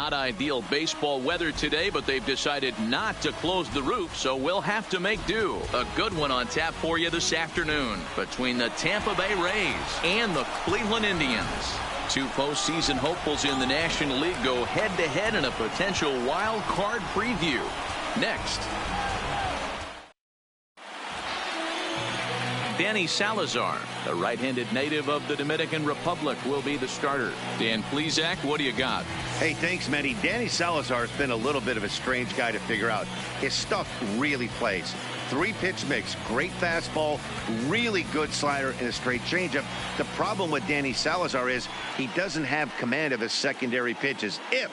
Not ideal baseball weather today, but they've decided not to close the roof, so we'll have to make do. A good one on tap for you this afternoon between the Tampa Bay Rays and the Cleveland Indians. Two postseason hopefuls in the National League go head-to-head in a potential wild card preview. Next. Danny Salazar, the right-handed native of the Dominican Republic, will be the starter. Dan Plesac, what do you got? Hey, thanks, Manny. Danny Salazar has been a little bit of a strange guy to figure out. His stuff really plays. 3-pitch mix, great fastball, really good slider, and a straight changeup. The problem with Danny Salazar is he doesn't have command of his secondary pitches. If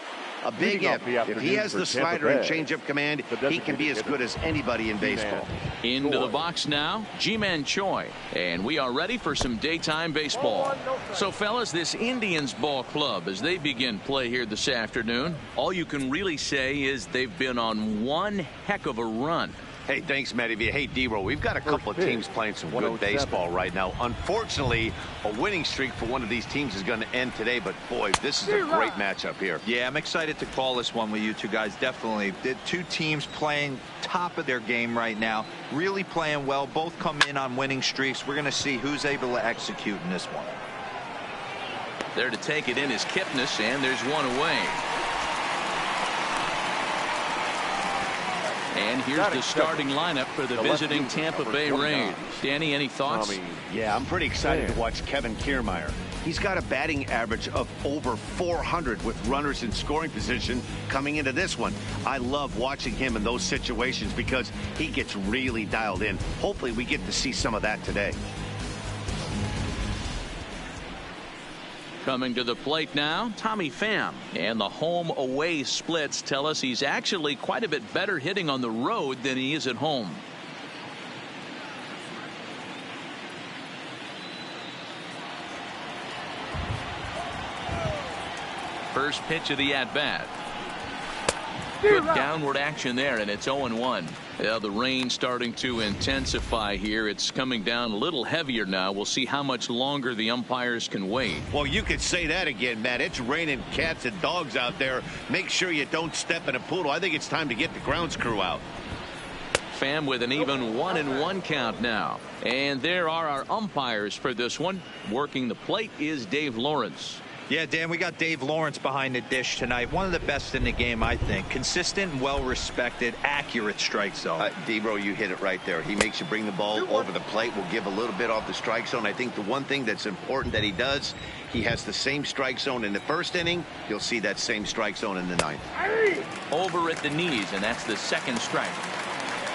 he has the slider and changeup command, he can be as good as anybody in baseball. Into the box now, Ji-Man Choi, and we are ready for some daytime baseball. So, fellas, this Indians ball club, as they begin play here this afternoon, all you can really say is they've been on one heck of a run. Hey, thanks, Matty. Hey, D-Roll, we've got a couple of teams playing some good baseball right now. Unfortunately, a winning streak for one of these teams is going to end today, but boy, this is a great matchup here. Yeah, I'm excited to call this one with you two guys. Definitely. The two teams playing top of their game right now, really playing well. Both come in on winning streaks. We're going to see who's able to execute in this one. There to take it in is Kipnis, and there's one away. And here's the starting lineup for the visiting Tampa Bay Rays. Danny, any thoughts? Yeah, I'm pretty excited to watch Kevin Kiermaier. He's got a batting average of over 400 with runners in scoring position coming into this one. I love watching him in those situations because he gets really dialed in. Hopefully we get to see some of that today. Coming to the plate now, Tommy Pham. And the home-away splits tell us he's actually quite a bit better hitting on the road than he is at home. First pitch of the at-bat. Good downward action there, and it's 0-1. The rain starting to intensify here. It's coming down a little heavier now. We'll see how much longer the umpires can wait. Well, you could say that again, Matt. It's raining cats and dogs out there. Make sure you don't step in a poodle. I think it's time to get the grounds crew out. Pham with an even 1-1 count now. And there are our umpires for this one. Working the plate is Dave Lawrence. Yeah, Dan, we got Dave Lawrence behind the dish tonight. One of the best in the game, I think. Consistent and well-respected, accurate strike zone. D-Bro, you hit it right there. He makes you bring the ball over the plate. We'll give a little bit off the strike zone. I think the one thing that's important that he does, he has the same strike zone in the first inning. You'll see that same strike zone in the ninth. Over at the knees, and that's the second strike.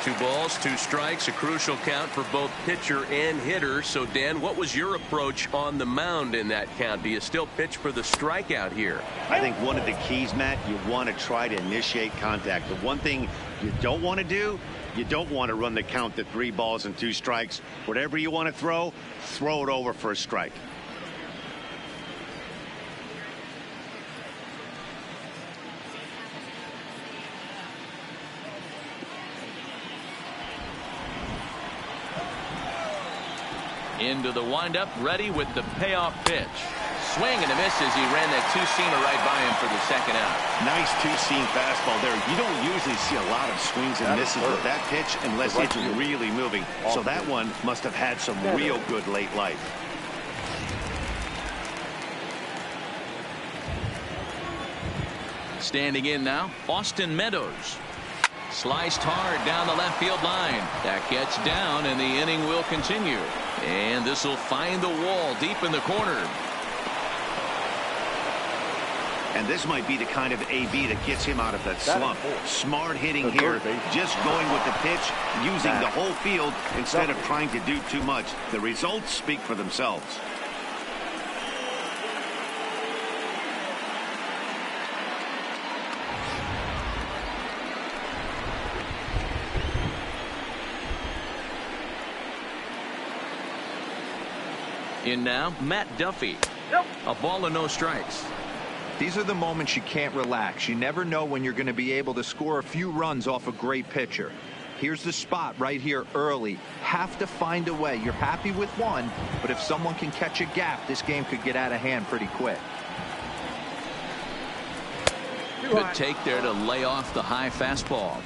2 balls, 2 strikes, a crucial count for both pitcher and hitter. So, Dan, what was your approach on the mound in that count? Do you still pitch for the strikeout here? I think one of the keys, Matt, you want to try to initiate contact. The one thing you don't want to do, you don't want to run the count to 3 balls and 2 strikes. Whatever you want to throw it over for a strike. Into the windup, ready with the payoff pitch. Swing and a miss as he ran that two-seamer right by him for the second out. Nice two-seam fastball there. You don't usually see a lot of swings and misses with that pitch unless it's really moving. So that one must have had some real good late life. Standing in now, Austin Meadows. Sliced hard down the left field line. That gets down, and the inning will continue. And this will find the wall deep in the corner. And this might be the kind of AB that gets him out of that slump. Smart hitting here, just going with the pitch, using the whole field instead of trying to do too much. The results speak for themselves. In now, Matt Duffy. A ball and no strikes. These are the moments you can't relax. You never know when you're going to be able to score a few runs off a great pitcher. Here's the spot right here early. Have to find a way. You're happy with one, but if someone can catch a gap, this game could get out of hand pretty quick. Good take there to lay off the high fastball.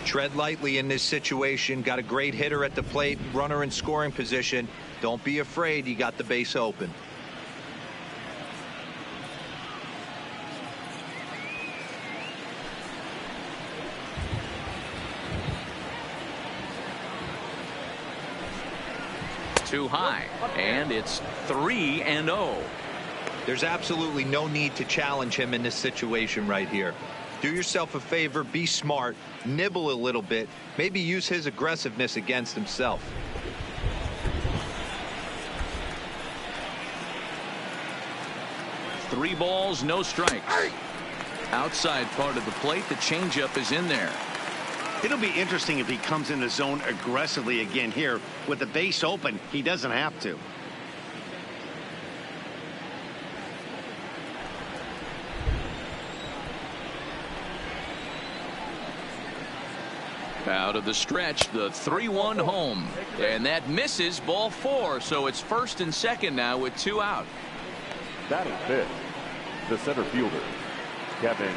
Tread lightly in this situation. Got a great hitter at the plate, runner in scoring position. Don't be afraid. You got the base open. Too high, and it's 3-0. There's absolutely no need to challenge him in this situation right here. Do yourself a favor, be smart, nibble a little bit, maybe use his aggressiveness against himself. Three balls, no strikes. Outside part of the plate, the changeup is in there. It'll be interesting if he comes in the zone aggressively again here. With the base open, he doesn't have to. Out of the stretch, the 3-1 home. And that misses, ball 4. So it's first and second now with 2 out. Batting fifth, the center fielder, Kevin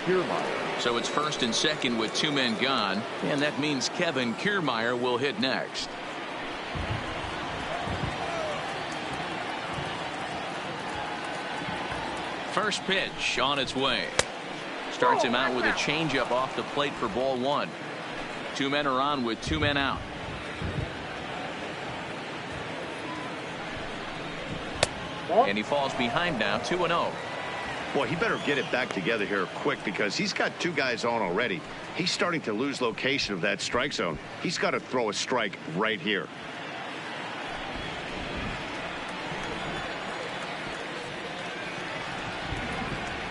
Kiermaier. So it's first and second with 2 men gone. And that means Kevin Kiermaier will hit next. First pitch on its way. Starts him out with a changeup off the plate for ball 1. 2 men are on with 2 men out. And he falls behind now, 2-0. Boy, he better get it back together here quick because he's got 2 guys on already. He's starting to lose location of that strike zone. He's got to throw a strike right here.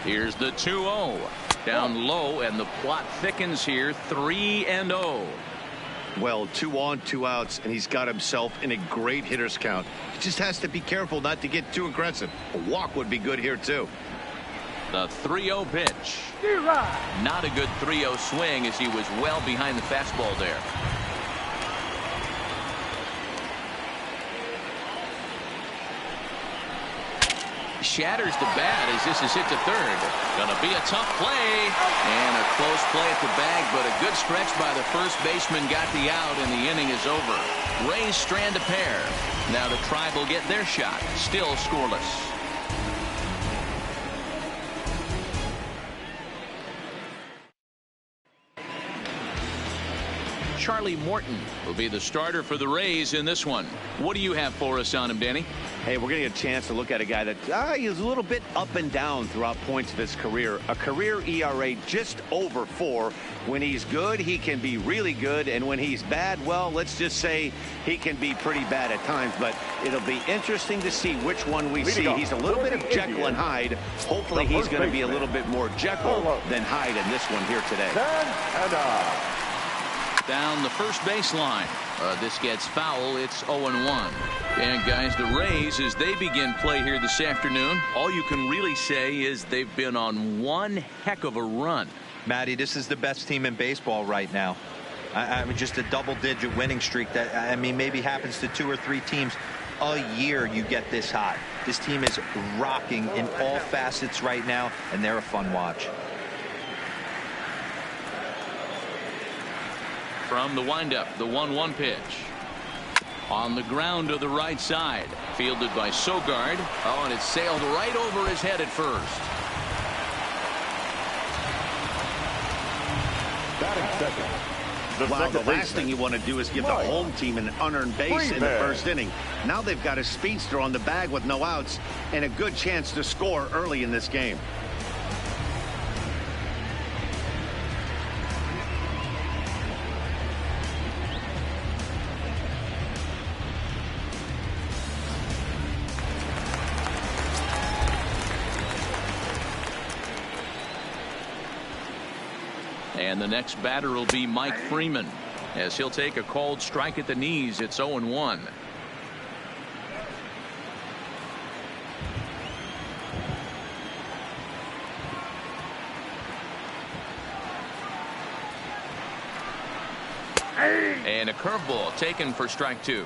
Here's the 2-0. Down low, and the plot thickens here, 3-0. Well, 2 on, 2 outs, and he's got himself in a great hitter's count. He just has to be careful not to get too aggressive. A walk would be good here, too. The 3-0 pitch. Not a good 3-0 swing as he was well behind the fastball there. Shatters the bat as this is hit to third. Gonna be a tough play, and a close play at the bag, but a good stretch by the first baseman got the out, and the inning is over. Rays strand a pair. Now the Tribe will get their shot. Still scoreless. Charlie Morton will be the starter for the Rays in this one. What do you have for us on him, Danny? Hey, we're going to get a chance to look at a guy that he's a little bit up and down throughout points of his career. A career ERA just over 4. When he's good, he can be really good. And when he's bad, well, let's just say he can be pretty bad at times. But it'll be interesting to see which one we see. He's a little bit of Jekyll and Hyde. Hopefully he's going to be a little bit more Jekyll than Hyde in this one here today. Down the first baseline. This gets foul. It's 0-1. And guys, the Rays, as they begin play here this afternoon, all you can really say is they've been on one heck of a run. Matty, this is the best team in baseball right now. I mean, just a double-digit winning streak that, I mean, maybe happens to 2 or 3 teams a year. You get this hot. This team is rocking in all facets right now, and they're a fun watch. From the windup, the 1-1 pitch. On the ground to the right side. Fielded by Sogard. Oh, and it sailed right over his head at first. Batting second. Wow, the last thing you want to do is give the home team an unearned base in the first inning. Now they've got a speedster on the bag with no outs and a good chance to score early in this game. And the next batter will be Mike Freeman as he'll take a called strike at the knees. It's 0-1. And a curveball taken for strike 2.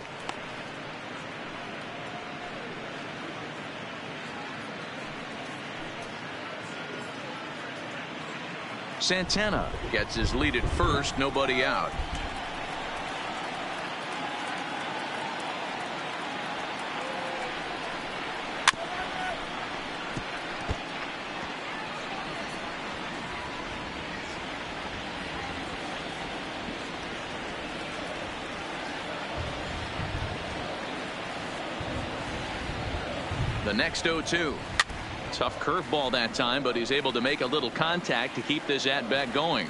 Santana gets his lead at first, nobody out. The next 0-2. Tough curveball that time, but he's able to make a little contact to keep this at bat going.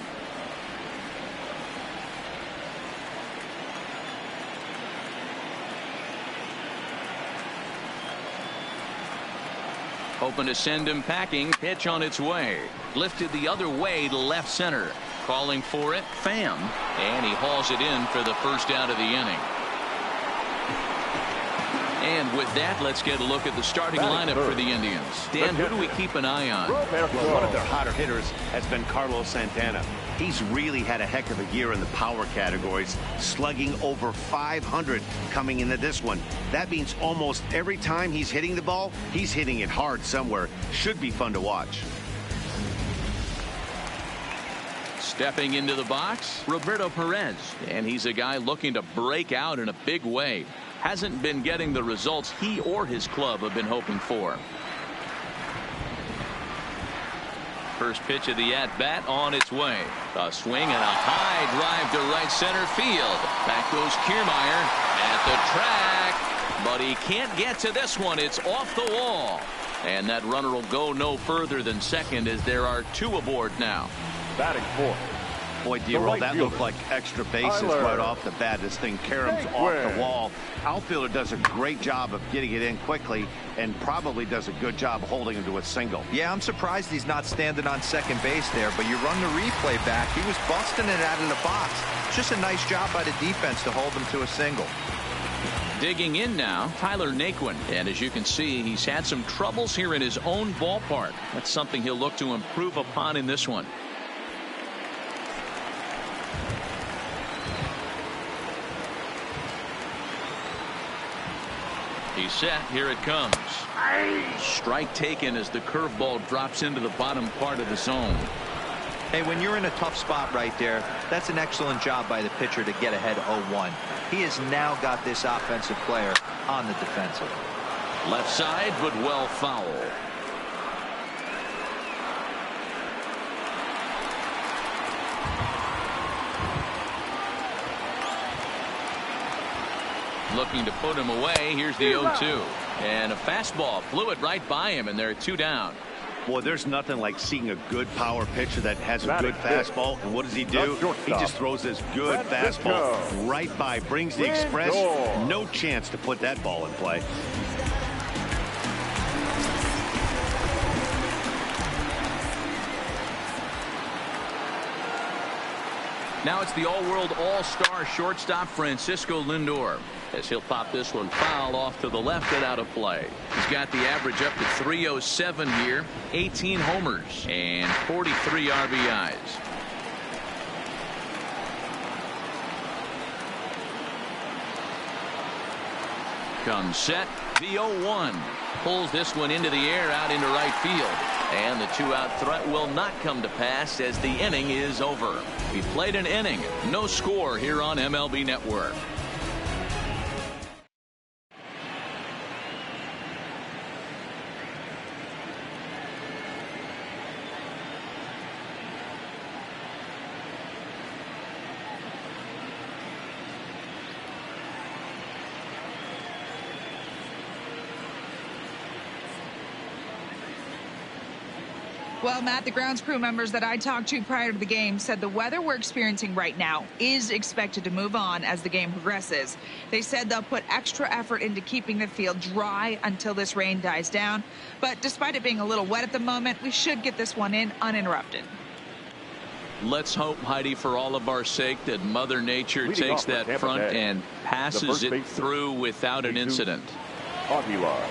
Hoping to send him packing. Pitch on its way. Lifted the other way to left center. Calling for it. Pham. And he hauls it in for the first out of the inning. And with that, let's get a look at the starting lineup for the Indians. Dan, who do we keep an eye on? Well, one of their hotter hitters has been Carlos Santana. He's really had a heck of a year in the power categories, slugging over 500 coming into this one. That means almost every time he's hitting the ball, he's hitting it hard somewhere. Should be fun to watch. Stepping into the box, Roberto Perez. And he's a guy looking to break out in a big way. Hasn't been getting the results he or his club have been hoping for. First pitch of the at-bat on its way. A swing and a high drive to right center field. Back goes Kiermaier at the track. But he can't get to this one. It's off the wall. And that runner will go no further than second as there are two aboard now. Batting fourth. Boy, D-Roll, that looked like extra bases right off the bat. This thing caroms off the wall. Outfielder does a great job of getting it in quickly and probably does a good job holding him to a single. Yeah, I'm surprised he's not standing on second base there, but you run the replay back. He was busting it out of the box. Just a nice job by the defense to hold him to a single. Digging in now, Tyler Naquin. And as you can see, he's had some troubles here in his own ballpark. That's something he'll look to improve upon in this one. He's set. Here it comes. Strike taken as the curveball drops into the bottom part of the zone. Hey, when you're in a tough spot right there, that's an excellent job by the pitcher to get ahead 0-1. He has now got this offensive player on the defensive. Left side, but well foul. Looking to put him away. Here's the 0-2. And a fastball flew it right by him, and there are two down. Boy, there's nothing like seeing a good power pitcher that has a good fastball. And what does he do? He just throws this good fastball right by, brings the express. No chance to put that ball in play. Now it's the all-world all-star shortstop Francisco Lindor, as he'll pop this one foul off to the left and out of play. He's got the average up to 307 here, 18 homers and 43 RBIs. Comes set. The 0-1 pulls this one into the air out into right field. And the two-out threat will not come to pass as the inning is over. We played an inning. No score here on MLB Network. Well, Matt, the grounds crew members that I talked to prior to the game said the weather we're experiencing right now is expected to move on as the game progresses. They said they'll put extra effort into keeping the field dry until this rain dies down. But despite it being a little wet at the moment, we should get this one in uninterrupted. Let's hope, Heidi, for all of our sake, that Mother Nature takes that front and passes it through without an incident. Aguilar.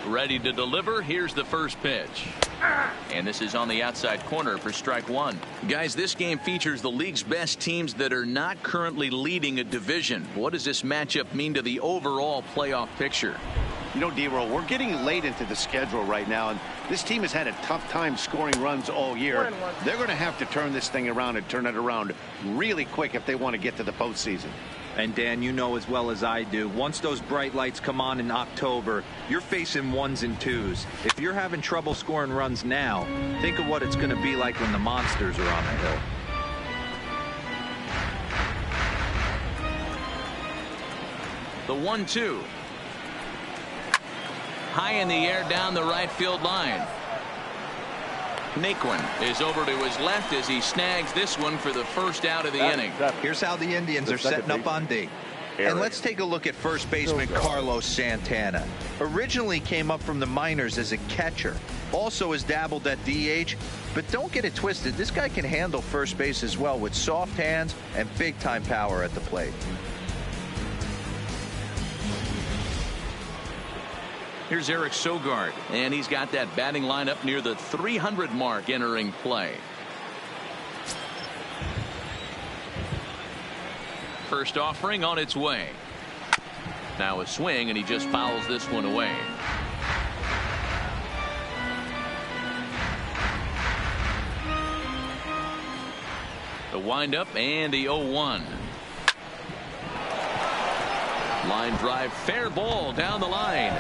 Ready to deliver. Here's the first pitch. And this is on the outside corner for strike one. Guys, this game features the league's best teams that are not currently leading a division. What does this matchup mean to the overall playoff picture? You know, D-Roll, we're getting late into the schedule right now, and this team has had a tough time scoring runs all year. They're going to have to turn this thing around and turn it around really quick if they want to get to the postseason. And Dan, you know as well as I do, once those bright lights come on in October, you're facing ones and twos. If you're having trouble scoring runs now, think of what it's going to be like when the monsters are on the hill. The 1-2. High in the air down the right field line. Naquin is over to his left as he snags this one for the first out of the inning. Here's how the Indians are setting up on D. And let's take a look at first baseman Carlos Santana. Originally came up from the minors as a catcher. Also has dabbled at DH. But don't get it twisted. This guy can handle first base as well with soft hands and big time power at the plate. Here's Eric Sogard, and he's got that batting lineup near the 300 mark entering play. First offering on its way. Now a swing, and he just fouls this one away. The windup and the 0-1. Line drive, fair ball down the line.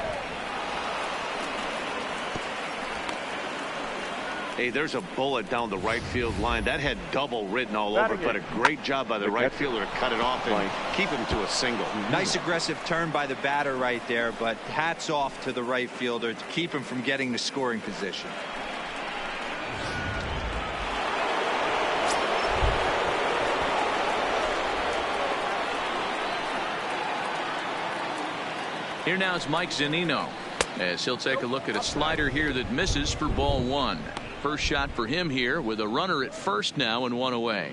Hey, there's a bullet down the right field line. That had double written all over, but a great job by the right fielder to cut it off and keep him to a single. Nice aggressive turn by the batter right there, but hats off to the right fielder to keep him from getting the scoring position. Here now is Mike Zunino as he'll take a look at a slider here that misses for ball one. First shot for him here with a runner at first now and one away.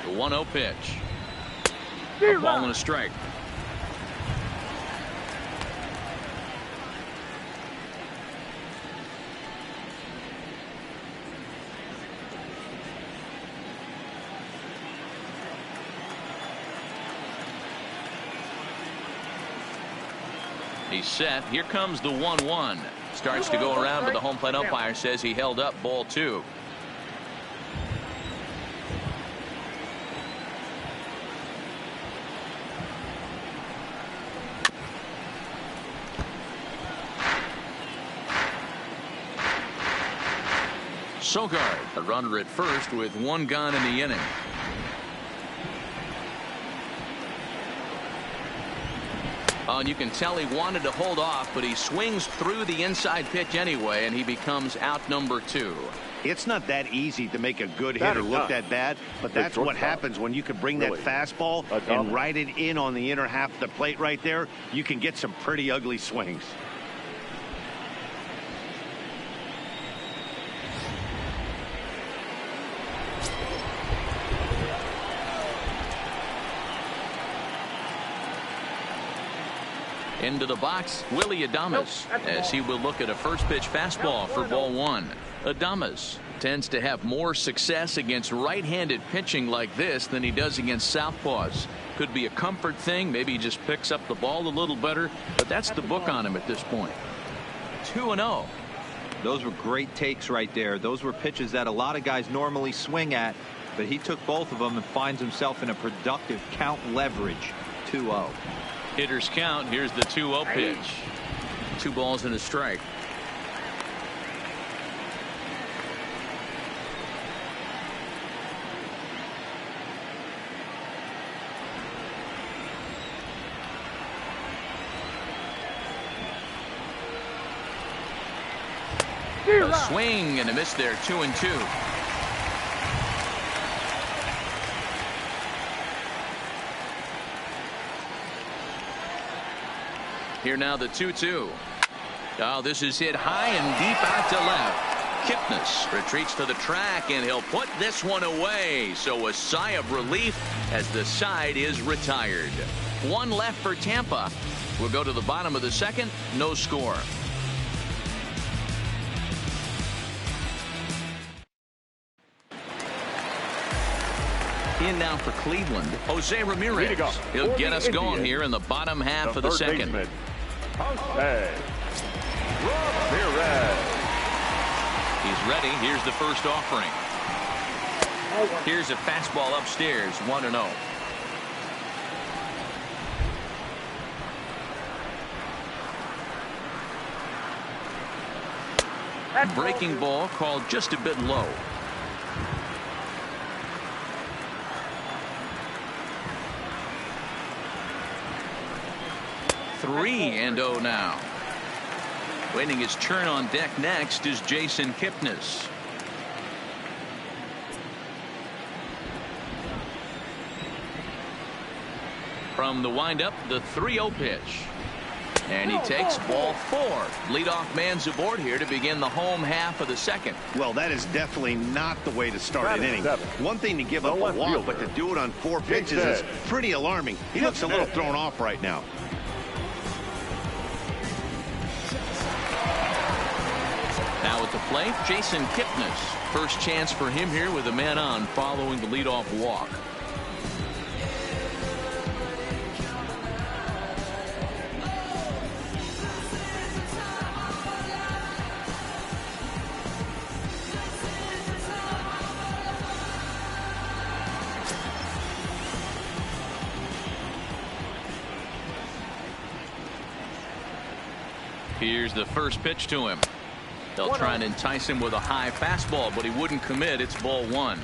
The 1-0 pitch. A ball and a strike. He's set. Here comes the 1-1. Starts to go around, but the home plate umpire says he held up ball two. Sogard, a runner at first with one gone in the inning. And you can tell he wanted to hold off, but he swings through the inside pitch anyway, and he becomes out number two. It's not that easy to make a good hitter look that bad, but that's what happens when you can bring that fastball and ride it in on the inner half of the plate right there. You can get some pretty ugly swings. Into the box, Willie Adames, as he will look at a first pitch fastball for ball one. Adames tends to have more success against right-handed pitching like this than he does against southpaws. Could be a comfort thing. Maybe he just picks up the ball a little better, but that's the book on him at this point. 2-0. Those were great takes right there. Those were pitches that a lot of guys normally swing at, but he took both of them and finds himself in a productive count leverage. 2-0. Hitters count. Here's the 2-0 pitch. 2 balls and a strike. A swing and a miss there. 2-2. Here now the 2-2. Oh, this is hit high and deep out to left. Kipnis retreats to the track, and he'll put this one away. So a sigh of relief as the side is retired. One left for Tampa. We'll go to the bottom of the second. No score. In now for Cleveland, Jose Ramirez. He'll get us going here in the bottom half of the second. Jose Ramirez. He's ready. Here's the first offering. Here's a fastball upstairs, 1-0. Breaking ball called just a bit low. Three and 0 now. Waiting his turn on deck next is Jason Kipnis. From the windup, the 3-0 pitch. And he takes ball 4. Leadoff man's aboard here to begin the home half of the second. Well, that is definitely not the way to start an inning. One thing to give up a walk, but to do it on 4 pitches is pretty alarming. He looks a little thrown off right now. Now at the plate, Jason Kipnis. First chance for him here with a man on following the leadoff walk. Here's the first pitch to him. They'll try and entice him with a high fastball, but he wouldn't commit. It's ball 1.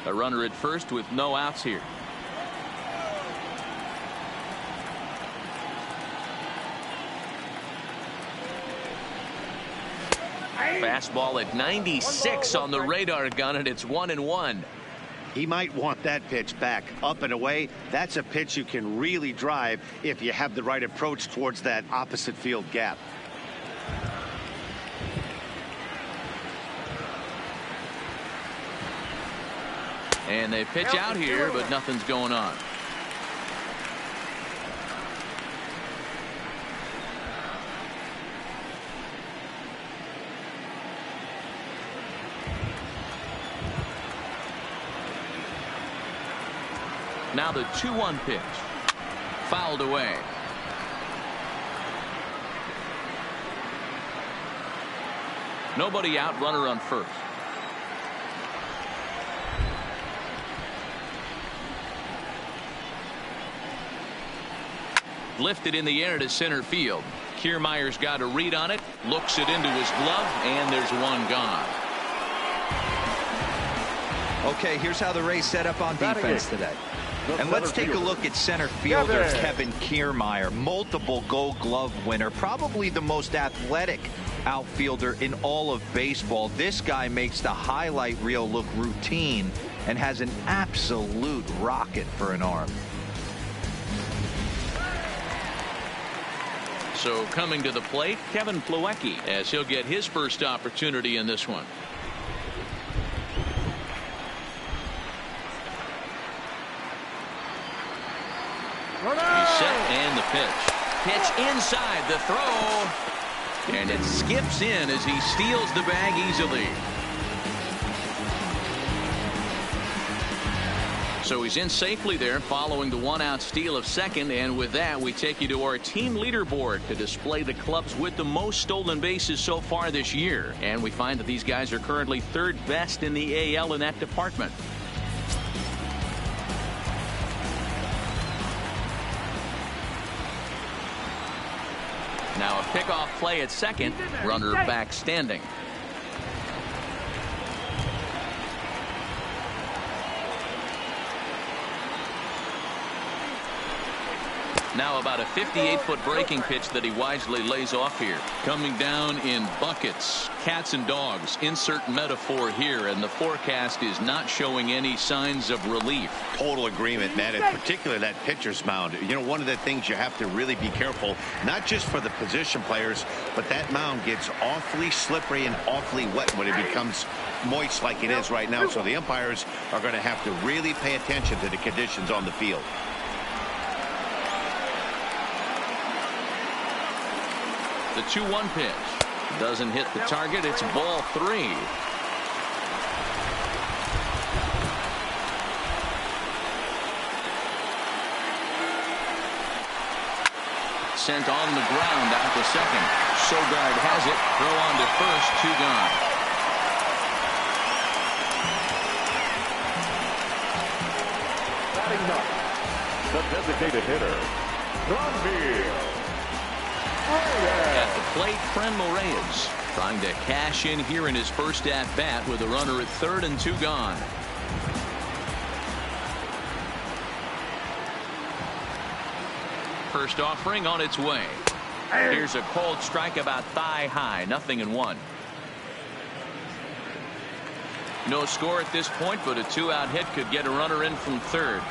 A runner at first with no outs here. Fastball at 96 on the radar gun, and it's 1-1. He might want that pitch back. Up and away, that's a pitch you can really drive if you have the right approach towards that opposite field gap. And they pitch out here, but nothing's going on. Now the 2-1 pitch. Fouled away. Nobody out, runner on first. Lifted in the air to center field. Kiermaier's got a read on it, looks it into his glove, and there's one gone. Okay, here's how the Rays set up on defense today. And let's take a look at center fielder Kevin Kiermaier, multiple Gold Glove winner, probably the most athletic outfielder in all of baseball. This guy makes the highlight reel look routine and has an absolute rocket for an arm. So coming to the plate, Kevin Plawecki, as he'll get his first opportunity in this one. He's set, and the pitch. Pitch inside, the throw. And it skips in as he steals the bag easily. So he's in safely there following the 1-out steal of second, and with that we take you to our team leaderboard to display the clubs with the most stolen bases so far this year, and we find that these guys are currently 3rd best in the AL in that department. Now a pickoff play at second, runner back standing. Now about a 58-foot breaking pitch that he wisely lays off here. Coming down in buckets, cats and dogs. Insert metaphor here, and the forecast is not showing any signs of relief. Total agreement, man. In particular, that pitcher's mound. You know, one of the things you have to really be careful, not just for the position players, but that mound gets awfully slippery and awfully wet when it becomes moist like it is right now. So the umpires are going to have to really pay attention to the conditions on the field. The 2-1 pitch doesn't hit the target. It's ball 3. Sent on the ground out to second. Sogard has it. Throw on to first. 2 gone. Batting ninth, the designated hitter, At the plate, Franmil Reyes trying to cash in here in his first at bat with a runner at third and 2 gone. First offering on its way. Here's a cold strike about thigh high. 0-1. No score at this point, but a 2-out hit could get a runner in from third.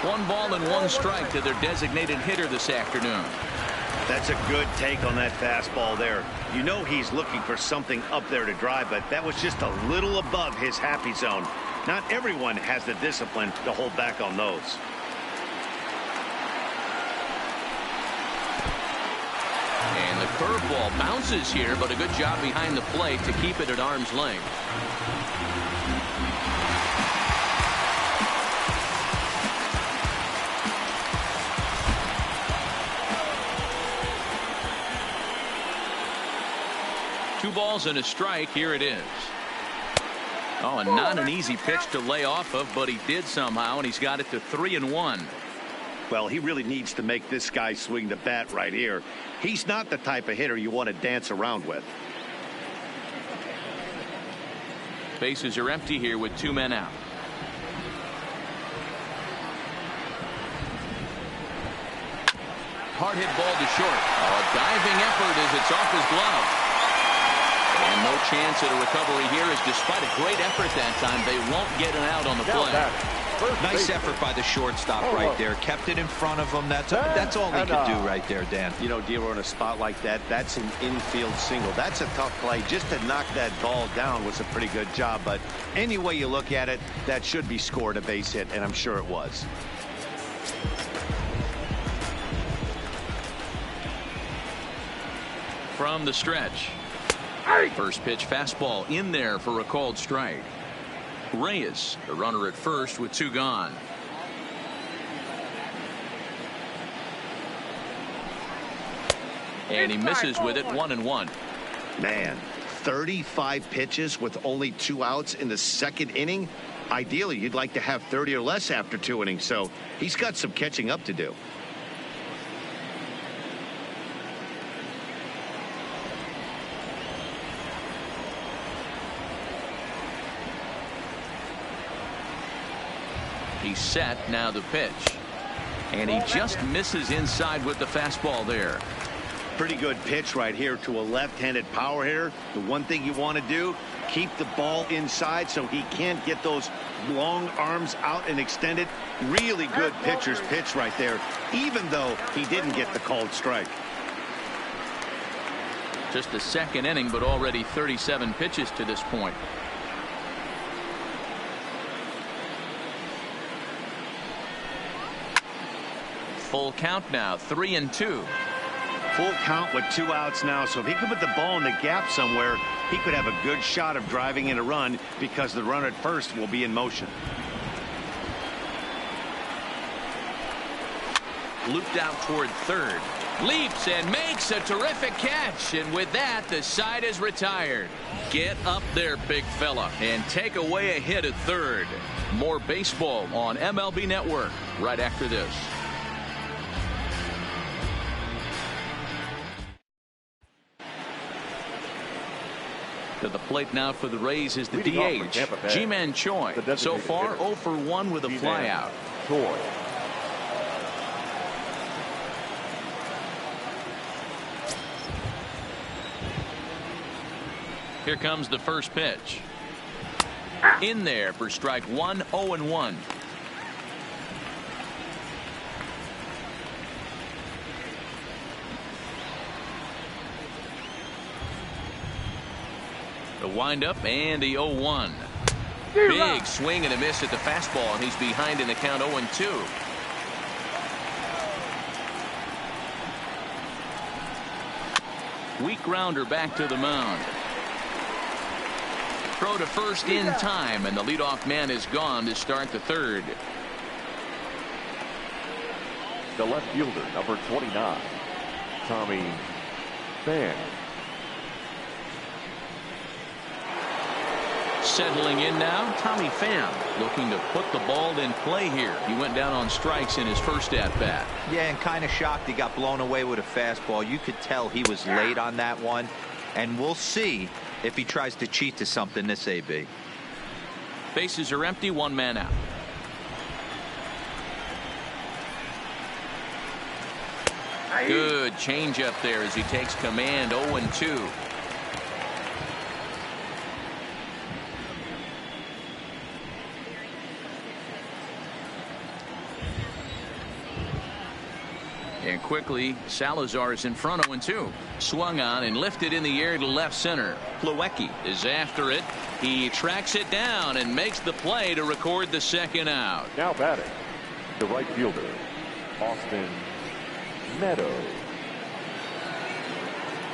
1 ball and 1 strike to their designated hitter this afternoon. That's a good take on that fastball there. You know he's looking for something up there to drive, but that was just a little above his happy zone. Not everyone has the discipline to hold back on those. And the curveball bounces here, but a good job behind the plate to keep it at arm's length. Two balls and a strike. Here it is. Oh, and not an easy pitch to lay off of, but he did somehow, and he's got it to 3-1. Well, he really needs to make this guy swing the bat right here. He's not the type of hitter you want to dance around with. Bases are empty here with 2 men out. Hard hit ball to short. A diving effort as it's off his glove. And no chance at a recovery here, as despite a great effort that time, they won't get an out on the play. Nice effort by the shortstop right there. Kept it in front of him. That's all he could do right there, Dan. You know, D'Lo, in a spot like that, that's an infield single. That's a tough play. Just to knock that ball down was a pretty good job. But any way you look at it, that should be scored a base hit, and I'm sure it was. From the stretch. First pitch fastball in there for a called strike. Reyes, the runner at first with 2 gone. And he misses with it. 1-1. Man, 35 pitches with only 2 outs in the second inning. Ideally, you'd like to have 30 or less after 2 innings, so he's got some catching up to do. He's set. Now the pitch. And he just misses inside with the fastball there. Pretty good pitch right here to a left-handed power hitter. The one thing you want to do, keep the ball inside so he can't get those long arms out and extended. Really good pitcher's pitch right there, even though he didn't get the called strike. Just the second inning, but already 37 pitches to this point. Full count now, 3-2. Full count with 2 outs now, so if he could put the ball in the gap somewhere, he could have a good shot of driving in a run because the runner at first will be in motion. Looped out toward third. Leaps and makes a terrific catch, and with that, the side is retired. Get up there, big fella, and take away a hit at third. More baseball on MLB Network right after this. To the plate now for the Rays is the Leading off for DH, Tampa Bay, G-Man Choi. the designated So far, hitter, 0 for 1 with a G-Man flyout. Choi. Here comes the first pitch. In there for strike 1, 0-1. The windup and the 0-1. Big swing and a miss at the fastball, and he's behind in the count 0-2. Weak grounder back to the mound. Throw to first in time, and the leadoff man is gone to start the third. The left fielder, number 29, Tommy Pham. Settling in now, Tommy Pham looking to put the ball in play here. He went down on strikes in his first at-bat. Yeah, and kind of shocked he got blown away with a fastball. You could tell he was late on that one, and we'll see if he tries to cheat to something this AB. Bases are empty, one man out. Good changeup there as he takes command. 0-2. And quickly, Salazar is in front. 0-2. Swung on and lifted in the air to left center. Plawecki is after it. He tracks it down and makes the play to record the second out. Now batting, the right fielder, Austin Meadows.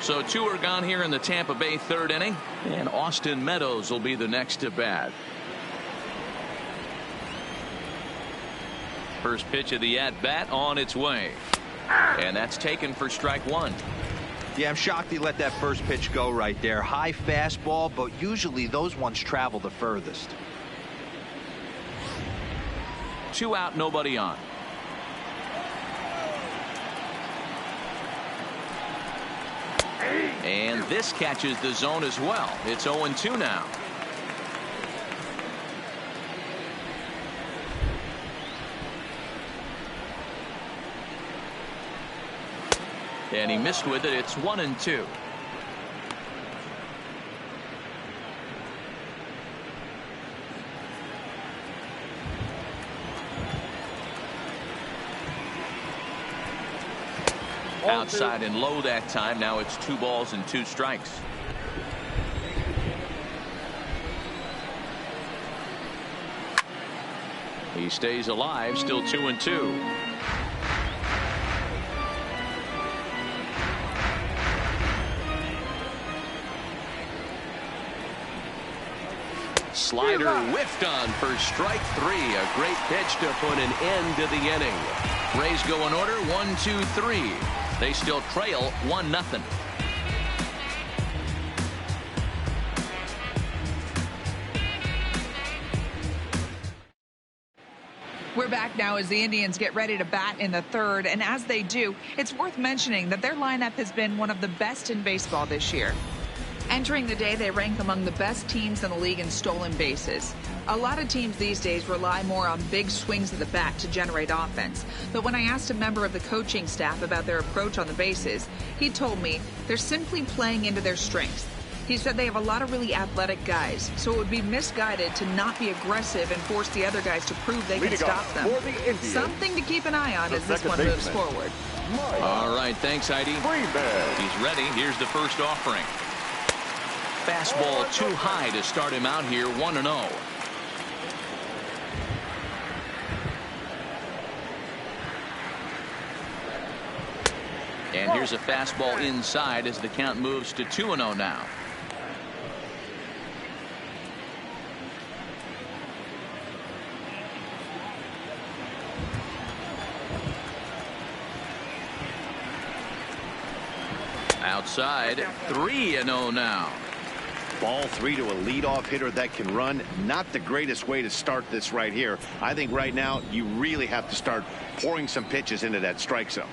So 2 are gone here in the Tampa Bay third inning, and Austin Meadows will be the next to bat. First pitch of the at-bat on its way. And that's taken for strike 1. Yeah, I'm shocked he let that first pitch go right there. High fastball, but usually those ones travel the furthest. 2 out, nobody on. And this catches the zone as well. It's 0-2 now. And he missed with it. It's 1-2. Outside and low that time. Now it's 2 balls and 2 strikes. He stays alive, still 2-2. Slider whiffed on for strike 3. A great pitch to put an end to the inning. Rays go in order 1-2-3. They still trail 1-0. We're back now as the Indians get ready to bat in the third, and as they do, it's worth mentioning that their lineup has been one of the best in baseball this year. Entering the day, they rank among the best teams in the league in stolen bases. A lot of teams these days rely more on big swings of the bat to generate offense. But when I asked a member of the coaching staff about their approach on the bases, he told me they're simply playing into their strengths. He said they have a lot of really athletic guys, so it would be misguided to not be aggressive and force the other guys to prove they can stop them. Something to keep an eye on as this one moves forward. All right, thanks, Heidi. He's ready. Here's the first offering. Fastball too high to start him out here, 1-0. And here's a fastball inside as the count moves to 2-0 now. Outside, 3-0 now. Ball 3 to a leadoff hitter that can run. Not the greatest way to start this right here. I think right now you really have to start pouring some pitches into that strike zone.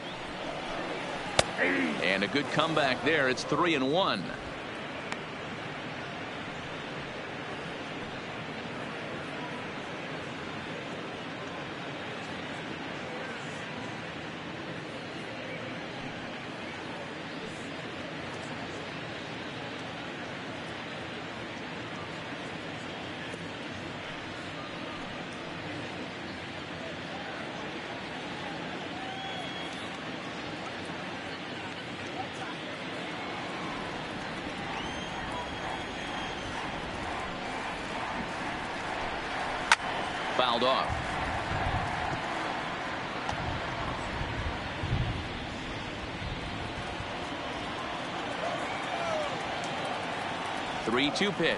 And a good comeback there. It's 3-1. fouled off. Three-two pitch.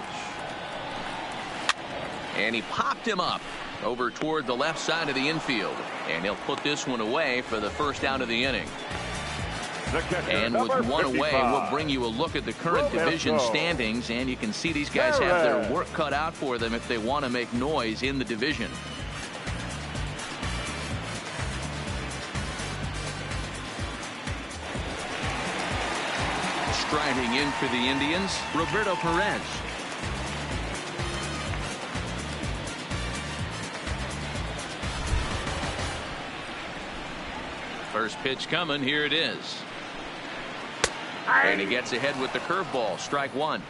And he popped him up over toward the left side of the infield. And he'll put this one away for the first out of the inning. And with one away, we'll bring you a look at the current division standings. And you can see these guys have their work cut out for them if they want to make noise in the division. Striding in for the Indians, Roberto Perez. First pitch coming. Here it is. And he gets ahead with the curveball. Strike one.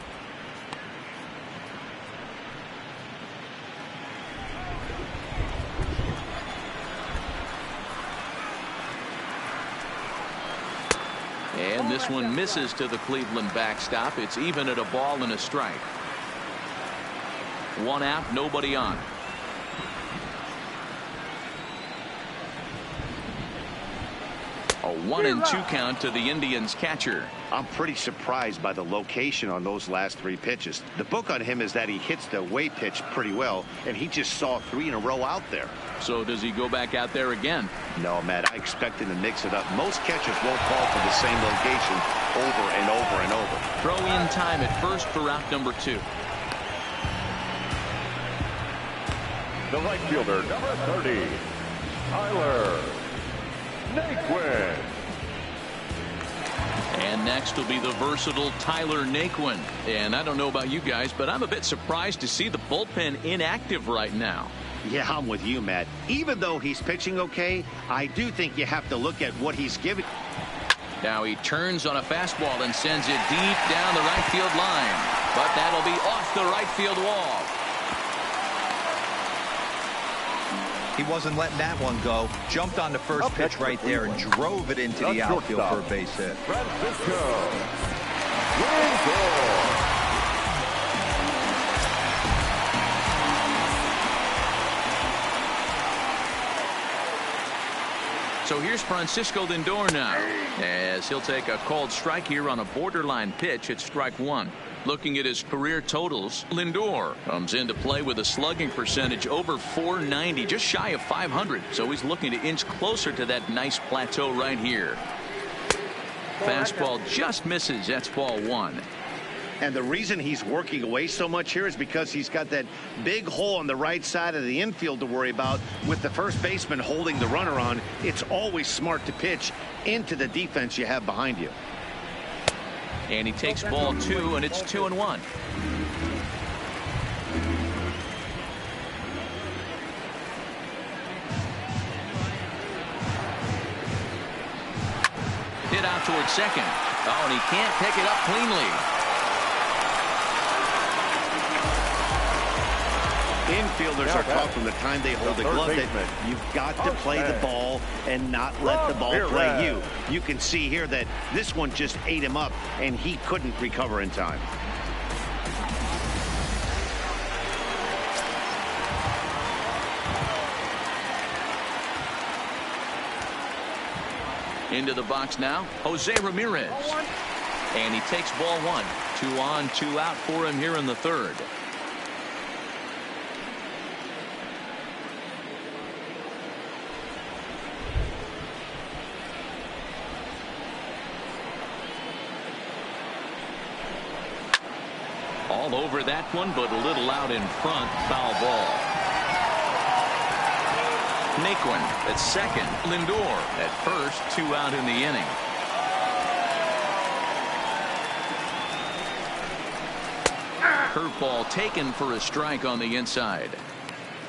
And this one misses to the Cleveland backstop. It's even at a ball and a strike. One out, nobody on. A 1-2 count to the Indians catcher. I'm pretty surprised by the location on those last three pitches. The book on him is that he hits the away pitch pretty well, and he just saw three in a row out there. So does he go back out there again? No, Matt, I expect him to mix it up. Most catchers won't fall to the same location over and over and over. Throw in time at first for out number 2. The right fielder, number 30, Tyler Naquin. And next will be the versatile Tyler Naquin. And I don't know about you guys, but I'm a bit surprised to see the bullpen inactive right now. Yeah, I'm with you, Matt. Even though he's pitching okay, I do think you have to look at what he's giving. Now he turns on a fastball and sends it deep down the right field line. But that'll be off the right field wall. He wasn't letting that one go. Jumped on the first pitch right there and drove it into the outfield for a base hit. Francisco Lindor. So here's Francisco Lindor now, as he'll take a called strike here on a borderline pitch at strike one. Looking at his career totals, Lindor comes into play with a slugging percentage over .490, just shy of .500. So he's looking to inch closer to that nice plateau right here. Fastball just misses. That's ball one. And the reason he's working away so much here is because he's got that big hole on the right side of the infield to worry about. With the first baseman holding the runner on, it's always smart to pitch into the defense you have behind you. And he takes ball two, and it's 2-1. Hit out towards second. Oh, and he can't pick it up cleanly. Infielders are taught from the time they hold the glove that you've got to play the ball and not let the ball play you. You can see here that this one just ate him up, and he couldn't recover in time. Into the box now, Jose Ramirez. And he takes ball one. 2 on, 2 out for him here in the third. All over that one, but a little out in front. Foul ball. Naquin at second. Lindor at first. 2 out in the inning. Curveball taken for a strike on the inside.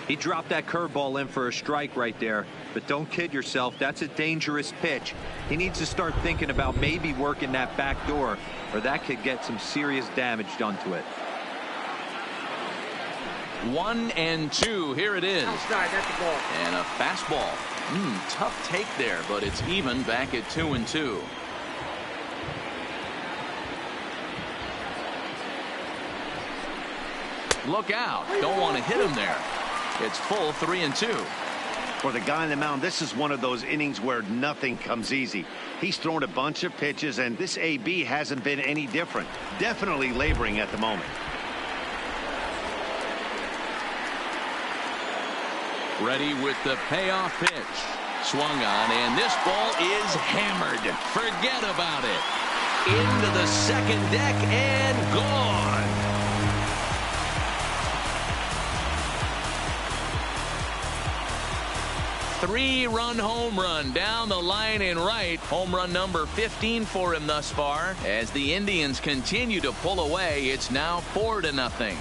He dropped that curveball in for a strike right there. But don't kid yourself. That's a dangerous pitch. He needs to start thinking about maybe working that back door, or that could get some serious damage done to it. 1-2. Here it is. Outside, that's the ball. And a fastball. Tough take there, but it's even back at 2-2. Look out. Don't want to hit him there. It's full 3-2. For the guy on the mound, this is one of those innings where nothing comes easy. He's thrown a bunch of pitches, and this AB hasn't been any different. Definitely laboring at the moment. Ready with the payoff pitch. Swung on, and this ball is hammered. Forget about it. Into the second deck and gone. Three-run home run down the line and right. Home run number 15 for him thus far. As the Indians continue to pull away, it's now 4-0.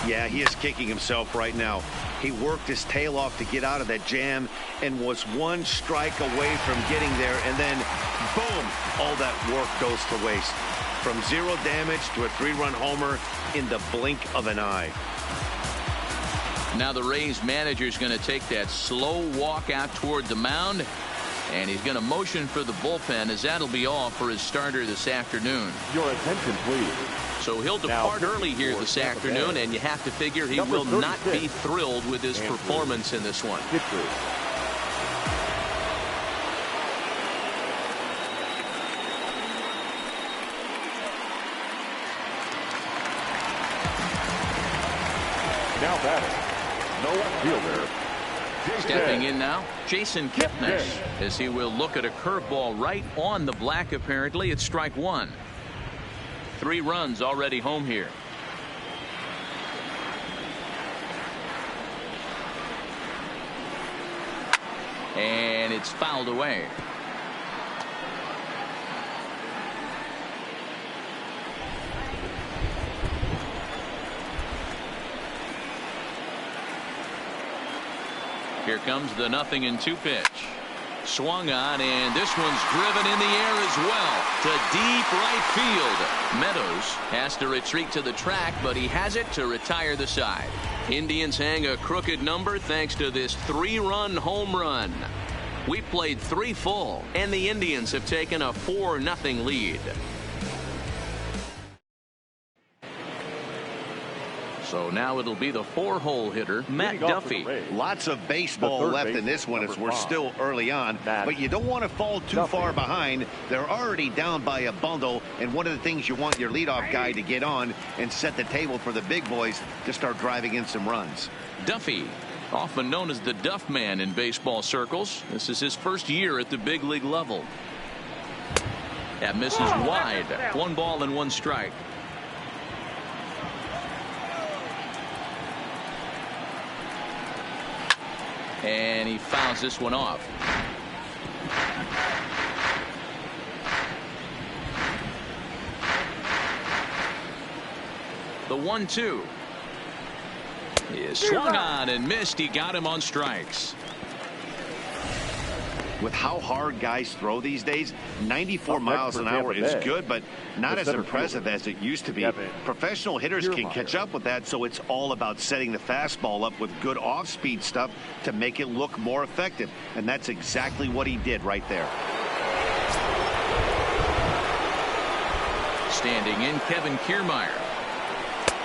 Yeah, he is kicking himself right now. He worked his tail off to get out of that jam and was one strike away from getting there, and then boom, all that work goes to waste. From 0 damage to a 3-run homer in the blink of an eye. Now the Rays manager is going to take that slow walk out toward the mound, and he's going to motion for the bullpen, as that'll be all for his starter this afternoon. Your attention, please. So he'll depart early here this afternoon, and you have to figure he will not be thrilled with his performance in this one. Now batting, no outfielder. Stepping in now, Jason Kipnis, as he will look at a curveball right on the black. Apparently, it's strike one. 3 runs already home here. And it's fouled away. Here comes the 0-2 pitch. Swung on, and this one's driven in the air as well to deep right field. Meadows has to retreat to the track, but he has it to retire the side. Indians hang a crooked number thanks to this 3-run home run. We played 3 full, and the Indians have taken a 4-0 lead. So now it'll be the 4-hole hitter, Matt Duffy. Lots of baseball left in this one as we're still early on, but you don't want to fall too far behind. They're already down by a bundle, and one of the things you want your leadoff guy to get on and set the table for the big boys to start driving in some runs. Duffy, often known as the Duff Man in baseball circles. This is his first year at the big league level. That misses wide. 1 ball and 1 strike. And he fouls this one off. The 1-2 is swung on and missed. He got him on strikes. With how hard guys throw these days, 94 miles an hour is good, but not as impressive as it used to be. Professional hitters can catch up with that, so it's all about setting the fastball up with good off-speed stuff to make it look more effective, and that's exactly what he did right there. Standing in, Kevin Kiermaier,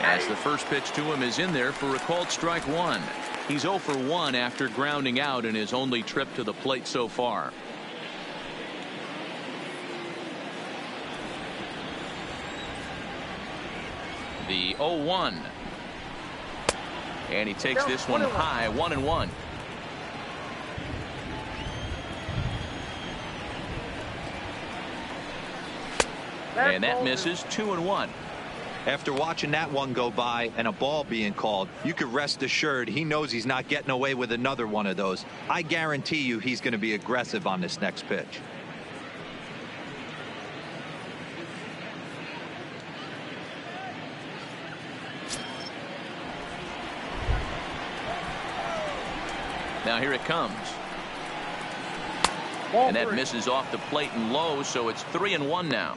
as the first pitch to him is in there for a called strike 1. He's 0 for 1 after grounding out in his only trip to the plate so far. The 0-1. And he takes this one high, 1-1. And that misses, 2-1. After watching that one go by and a ball being called, you could rest assured he knows he's not getting away with another one of those. I guarantee you he's going to be aggressive on this next pitch. Now here it comes. And that misses off the plate and low, so it's 3-1 now.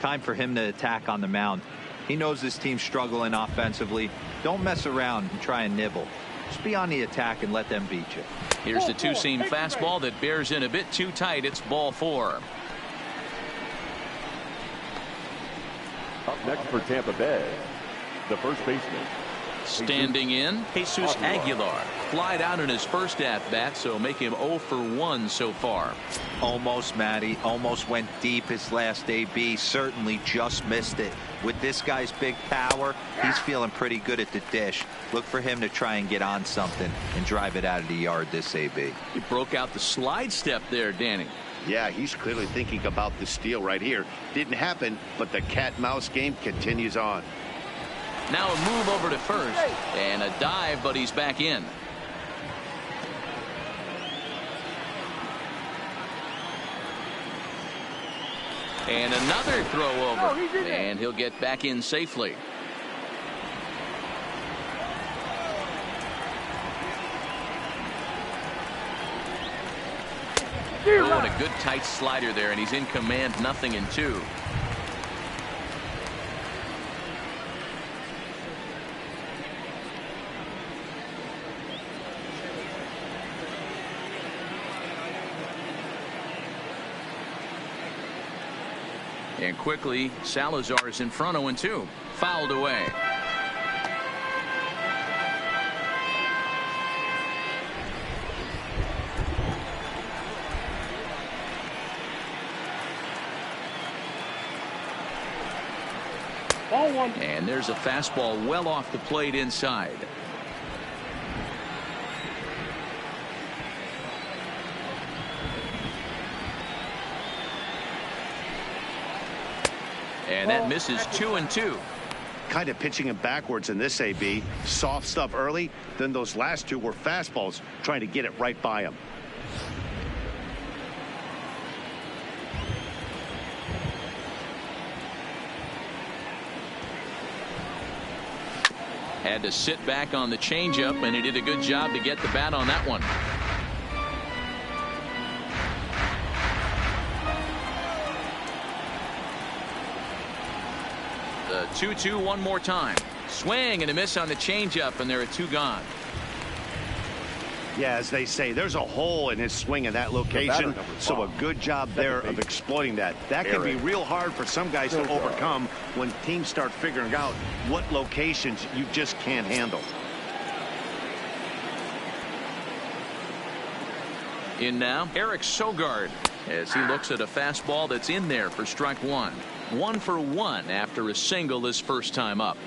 Time for him to attack on the mound. He knows this team's struggling offensively. Don't mess around and try and nibble. Just be on the attack and let them beat you. Here's the 2-seam fastball that bears in a bit too tight. It's ball 4. next for Tampa Bay, the first baseman. Standing in, Jesus Aguilar flied out in his first at-bat, so make him 0 for 1 so far. Almost, Matty. Almost went deep his last AB. Certainly just missed it. With this guy's big power, he's feeling pretty good at the dish. Look for him to try and get on something and drive it out of the yard this AB. He broke out the slide step there, Danny. Yeah, he's clearly thinking about the steal right here. Didn't happen, but the cat-mouse game continues on. Now a move over to first and a dive, but he's back in. And another throw over, and he'll get back in safely. Oh, and a good tight slider there, and he's in command, 0-2. And quickly, Salazar's in front, 0-2. Fouled away. Ball one. And there's a fastball well off the plate inside. And that misses 2-2. Kind of pitching him backwards in this AB. Soft stuff early, then those last two were fastballs, trying to get it right by him. Had to sit back on the changeup, and he did a good job to get the bat on that one. The 2-2 one more time. Swing and a miss on the changeup, and there are two gone. Yeah, as they say, there's a hole in his swing in that location, so a good job there of exploiting that. That can be real hard for some guys to overcome when teams start figuring out what locations you just can't handle. In now, Eric Sogard, as he looks at a fastball that's in there for strike one. 1 for 1 after a single his first time up.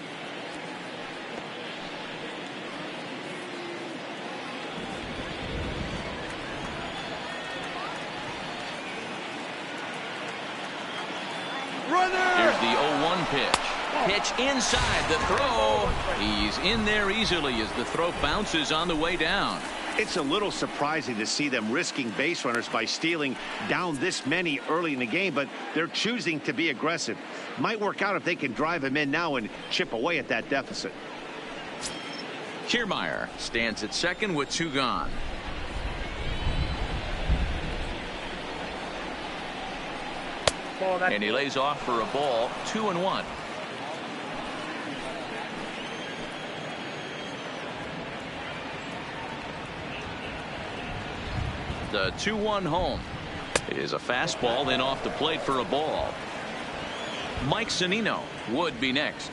Here's the 0-1 pitch. Pitch inside the throw. He's in there easily as the throw bounces on the way down. It's a little surprising to see them risking base runners by stealing down this many early in the game, but they're choosing to be aggressive. Might work out if they can drive him in now and chip away at that deficit. Kiermaier stands at second with two gone. And he lays off for a ball, 2-1. The 2-1 home. It is a fastball, then off the plate for a ball. Mike Zunino would be next.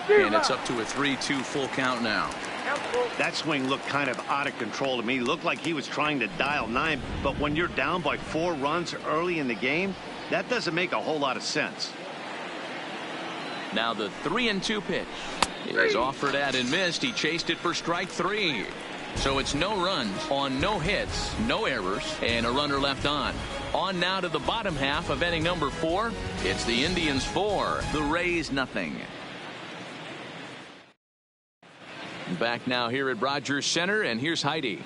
And it's up to a 3-2 full count now. That swing looked kind of out of control to me. Looked like he was trying to dial 9, but when you're down by 4 runs early in the game, that doesn't make a whole lot of sense. Now the 3-2 pitch is offered at and missed. He chased it for strike 3. So it's no runs on no hits, no errors, and a runner left on. On now to the bottom half of inning number 4. It's the Indians 4, the Rays nothing. Back now here at Rogers Center, and here's Heidi.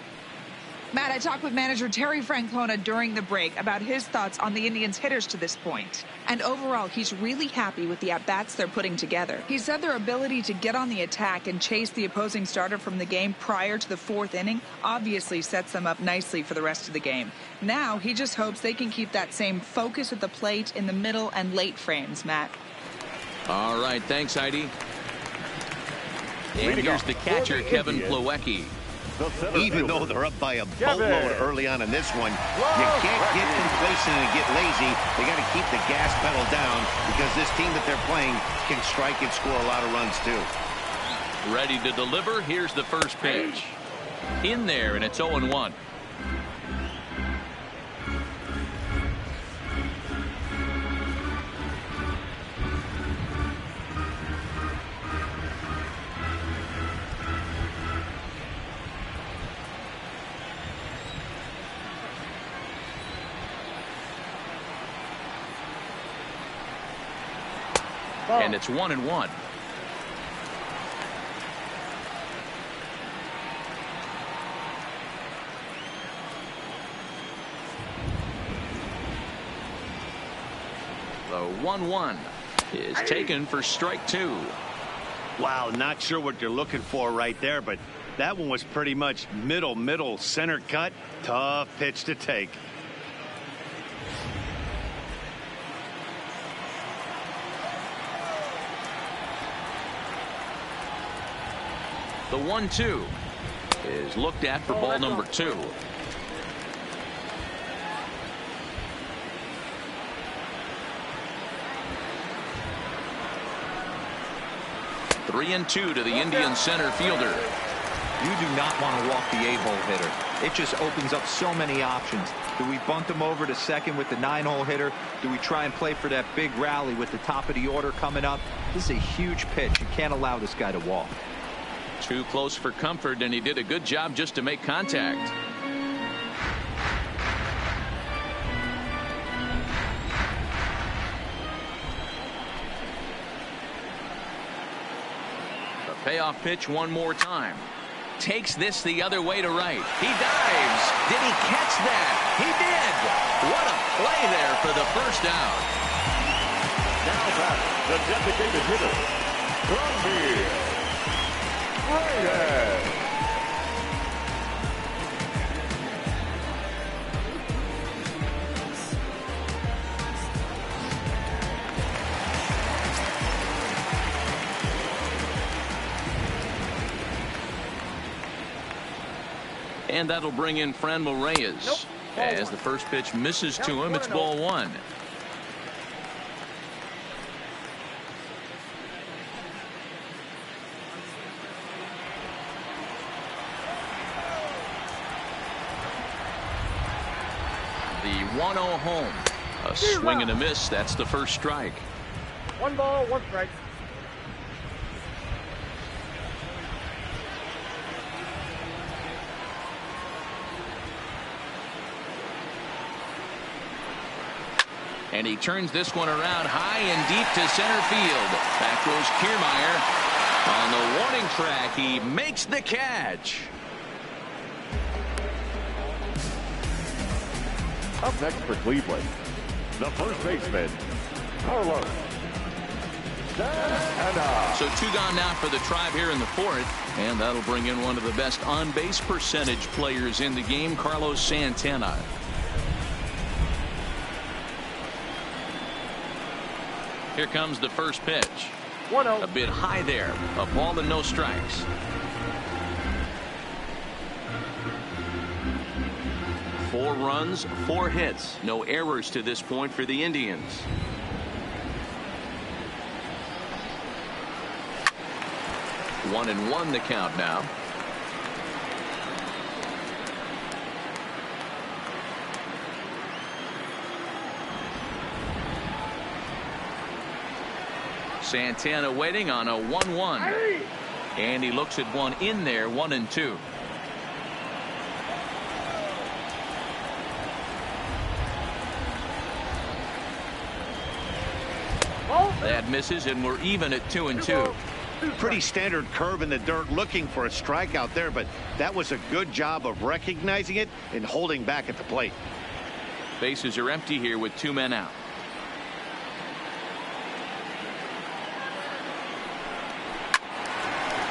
Matt, I talked with manager Terry Francona during the break about his thoughts on the Indians hitters to this point. And overall, he's really happy with the at-bats they're putting together. He said their ability to get on the attack and chase the opposing starter from the game prior to the 4th inning obviously sets them up nicely for the rest of the game. Now, he just hopes they can keep that same focus at the plate in the middle and late frames, Matt. All right, thanks, Heidi. And here's the catcher, Kevin Plawecki. Even though they're up by a boatload early on in this one, you can't get complacent and get lazy. They got to keep the gas pedal down because this team that they're playing can strike and score a lot of runs too. Ready to deliver. Here's the first pitch. In there, and it's 0-1. And it's 1-1. The 1-1 is taken for strike 2. Wow, not sure what you're looking for right there, but that one was pretty much middle center cut. Tough pitch to take. The 1-2 is looked at for ball number 2. Three and 2 to the Indian center fielder. You do not want to walk the 8-hole hitter. It just opens up so many options. Do we bunt him over to second with the 9-hole hitter? Do we try and play for that big rally with the top of the order coming up? This is a huge pitch. You can't allow this guy to walk. Too close for comfort, and he did a good job just to make contact. The payoff pitch one more time. Takes this the other way to right. He dives. Did he catch that? He did. What a play there for the first out. Now back, the designated hitter, Brumby. And that'll bring in Franmil Reyes. As the first pitch misses to him, it's ball 1. The 1-0 home. A swing and a miss. That's the first strike. 1 ball, 1 strike. And he turns this one around high and deep to center field. Back goes Kiermaier. On the warning track, he makes the catch. Up next for Cleveland, the first baseman, Carlos Santana. So 2 gone now for the Tribe here in the 4th. And that'll bring in one of the best on-base percentage players in the game, Carlos Santana. Here comes the first pitch. 1-0. A bit high there. A ball and no strikes. Four runs, 4 hits. No errors to this point for the Indians. One and 1 the count now. Santana waiting on a 1-1. And he looks at one in there, 1 and 2. That misses, and we're even at 2 and 2. Pretty standard curve in the dirt, looking for a strikeout there, but that was a good job of recognizing it and holding back at the plate. Bases are empty here with 2 men out.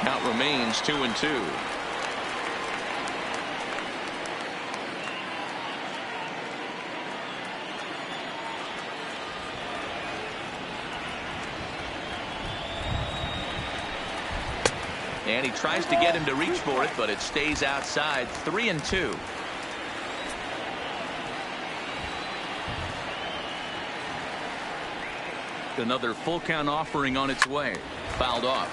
Count remains 2 and 2. And he tries to get him to reach for it, but it stays outside. 3-2. Another full count offering on its way. Fouled off.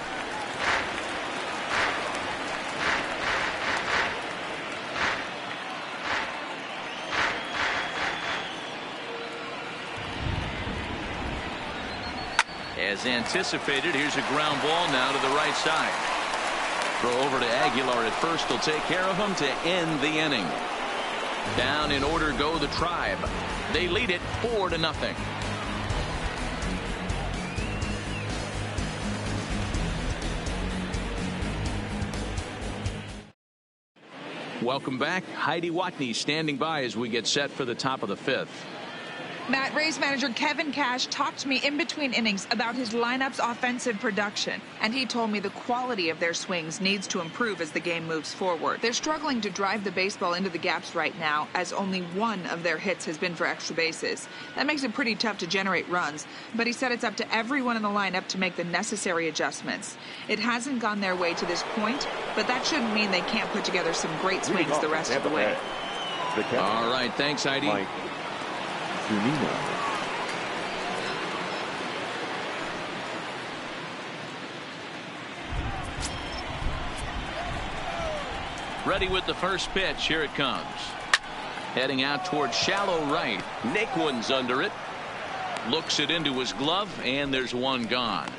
As anticipated, here's a ground ball now to the right side. Throw over to Aguilar at first. Will take care of him to end the inning. Down in order go the Tribe. They lead it 4-0. Welcome back. Heidi Watney standing by as we get set for the top of the 5th. Matt, Rays manager Kevin Cash talked to me in between innings about his lineup's offensive production, and he told me the quality of their swings needs to improve as the game moves forward. They're struggling to drive the baseball into the gaps right now, as only one of their hits has been for extra bases. That makes it pretty tough to generate runs, but he said it's up to everyone in the lineup to make the necessary adjustments. It hasn't gone their way to this point, but that shouldn't mean they can't put together some great swings the rest of the way. All right, thanks, Heidi. Ready with the first pitch. Here it comes. Heading out towards shallow right. Naquin's under it. Looks it into his glove, and there's one gone.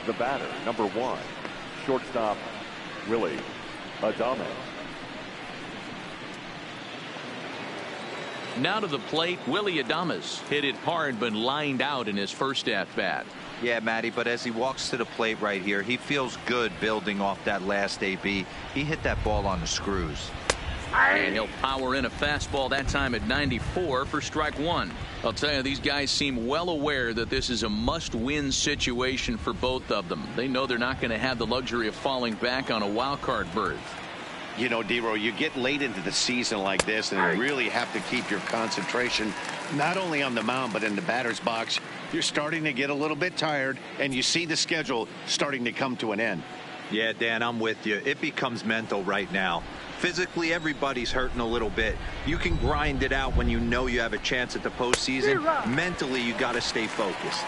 The batter, number 1, shortstop Willie Adames. Now to the plate, Willie Adames hit it hard but lined out in his first at-bat. Yeah, Matty, but as he walks to the plate right here, he feels good building off that last AB. He hit that ball on the screws. And he'll power in a fastball that time at 94 for strike 1. I'll tell you, these guys seem well aware that this is a must-win situation for both of them. They know they're not going to have the luxury of falling back on a wild card berth. You know, D-Row, you get late into the season like this and you really have to keep your concentration not only on the mound but in the batter's box. You're starting to get a little bit tired and you see the schedule starting to come to an end. Yeah, Dan, I'm with you. It becomes mental right now. Physically, everybody's hurting a little bit. You can grind it out when you know you have a chance at the postseason. Mentally, you got to stay focused.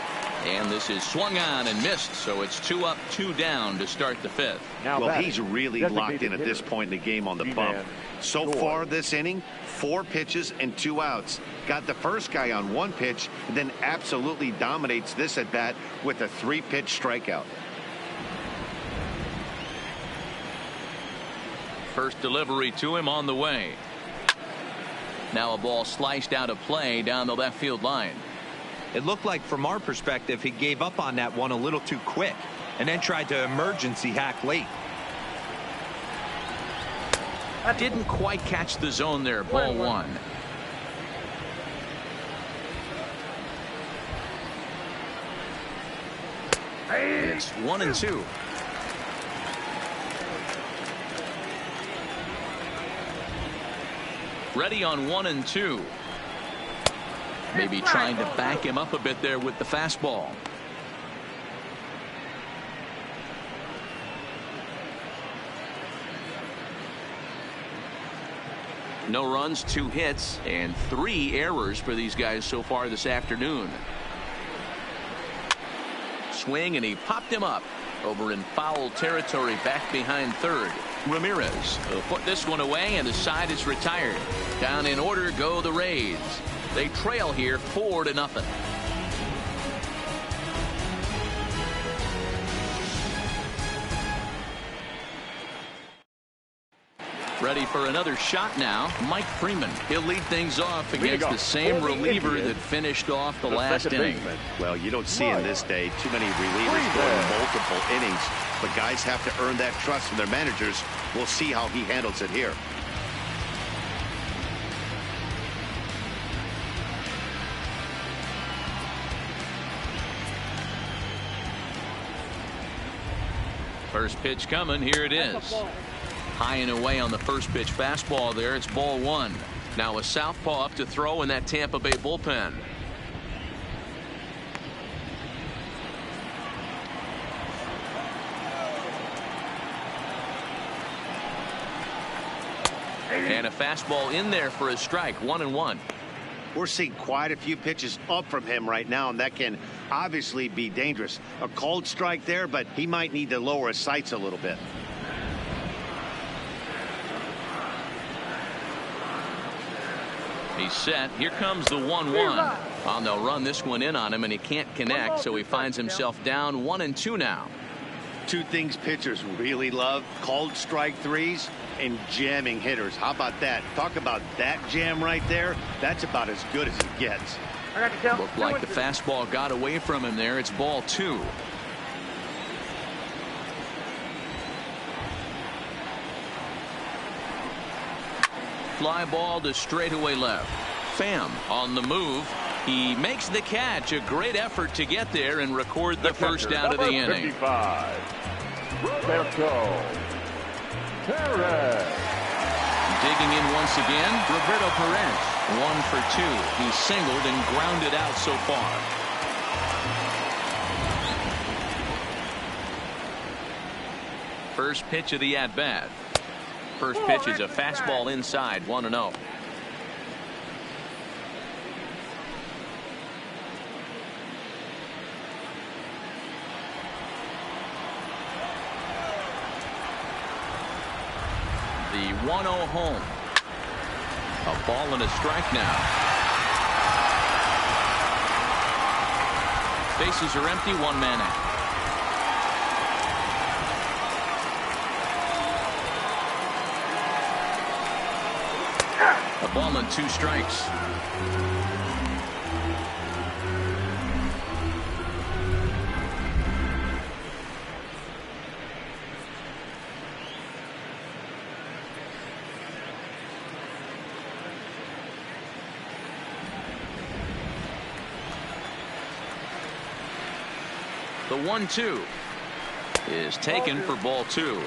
And this is swung on and missed, so it's 2 up, 2 down to start the 5th. Well, he's really locked in at this point in the game on the bump. So far this inning, 4 pitches and 2 outs. Got the first guy on 1 pitch, and then absolutely dominates this at bat with a 3-pitch strikeout. First delivery to him on the way. Now a ball sliced out of play down the left field line. It looked like from our perspective he gave up on that one a little too quick and then tried to emergency hack late. Didn't quite catch the zone there. Ball 1. It's 1-2. Ready on 1-2. Maybe trying to back him up a bit there with the fastball. No runs, 2 hits, and 3 errors for these guys so far this afternoon. Swing, and he popped him up over in foul territory back behind third. Ramirez will put this one away, and the side is retired. Down in order go the Rays. They trail here 4-0. Ready for another shot now. Mike Freeman. He'll lead things off against the same reliever that finished off the last inning. Well, you don't see in this day too many relievers going multiple innings, but guys have to earn that trust from their managers. We'll see how he handles it here. First pitch coming. Here it is. High and away on the first pitch fastball there. It's ball 1. Now a southpaw up to throw in that Tampa Bay bullpen. And a fastball in there for a strike. 1-1. We're seeing quite a few pitches up from him right now, and that can obviously be dangerous. A cold strike there, but he might need to lower his sights a little bit. He's set. Here comes the 1-1. Well, they'll run this one in on him, and he can't connect, so he finds himself down 1-2 now. Two things pitchers really love: cold strike threes and jamming hitters. How about that? Talk about that jam right there. That's about as good as it gets. Looked like the fastball got away from him there. It's ball 2. Fly ball to straightaway left. Pham on the move. He makes the catch. A great effort to get there and record the first out of the inning. 55, Roberto Perez. Digging in once again, Roberto Perez. 1 for 2. He's singled and grounded out so far. First pitch of the at-bat. First pitch is a fastball inside. 1-0. The 1-0 home. A ball and a strike now. Bases are empty. 1 man out. A ball and 2 strikes. The 1-2 is taken for ball 2.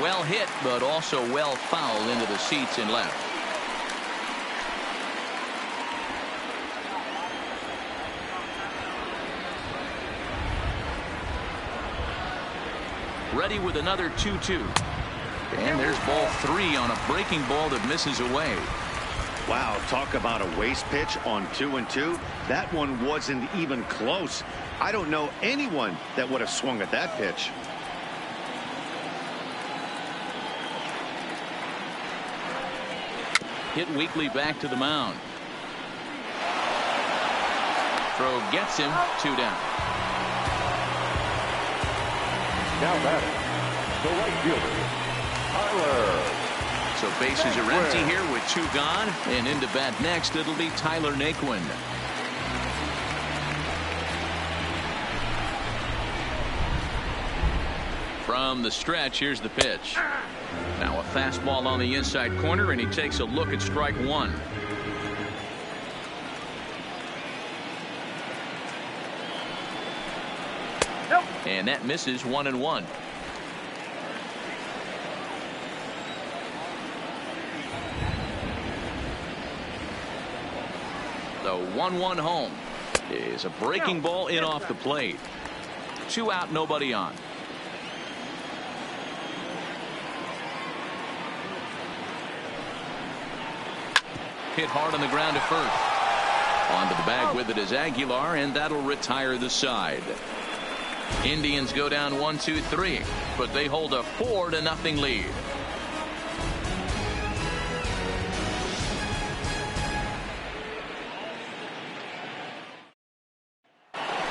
Well hit, but also well fouled into the seats in left. Ready with another 2-2. And there's ball 3 on a breaking ball that misses away. Wow, talk about a waste pitch on 2-2. That one wasn't even close. I don't know anyone that would have swung at that pitch. Hit weakly back to the mound. Throw gets him. 2 down. Now batting, the right fielder, Tyler. So bases are empty here with 2 gone, and into bat next it'll be Tyler Naquin. From the stretch, here's the pitch. Now a fastball on the inside corner, and he takes a look at strike 1. And that misses. 1-1. The 1-1 home is a breaking ball in off the plate. 2 out, nobody on. Hit hard on the ground to first. Onto the bag with it is Aguilar, and that'll retire the side. Indians go down 1-2-3, but they hold a 4-0 lead.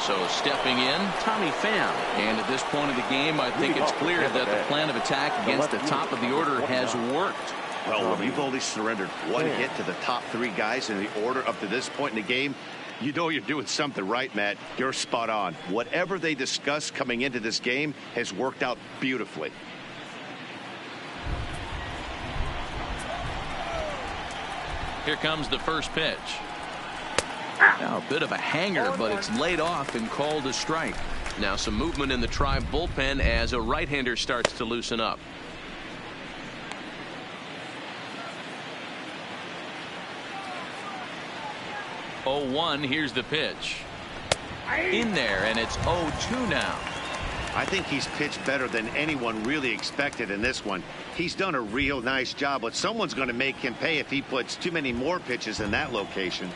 So stepping in, Tommy Pham. And at this point of the game, I think it's clear that the plan of attack against the top of the order has worked. Well, when you've only surrendered 1 hit to the top 3 guys in the order up to this point in the game, you know you're doing something right, Matt. You're spot on. Whatever they discussed coming into this game has worked out beautifully. Here comes the first pitch. Now a bit of a hanger, but it's laid off and called a strike. Now some movement in the Tribe bullpen as a right-hander starts to loosen up. 0-1. Here's the pitch. In there, and it's 0-2 now. I think he's pitched better than anyone really expected in this one. He's done a real nice job, but someone's going to make him pay if he puts too many more pitches in that location.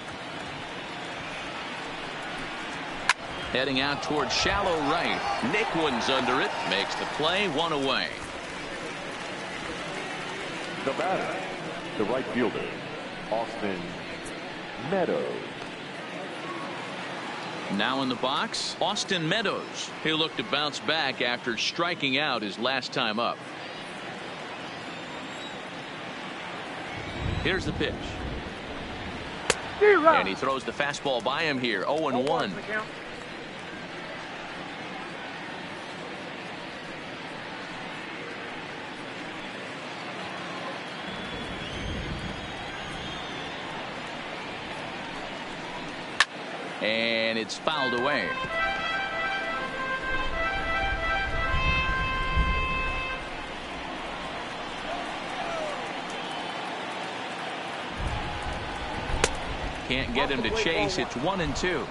Heading out towards shallow right. Nick Wooden's under it. Makes the play. 1 away. The batter, the right fielder, Austin Meadows. Now in the box, Austin Meadows. He'll look to bounce back after striking out his last time up. Here's the pitch. And he throws the fastball by him here. 0-1. And it's fouled away. Can't get him to chase. It's 1-2.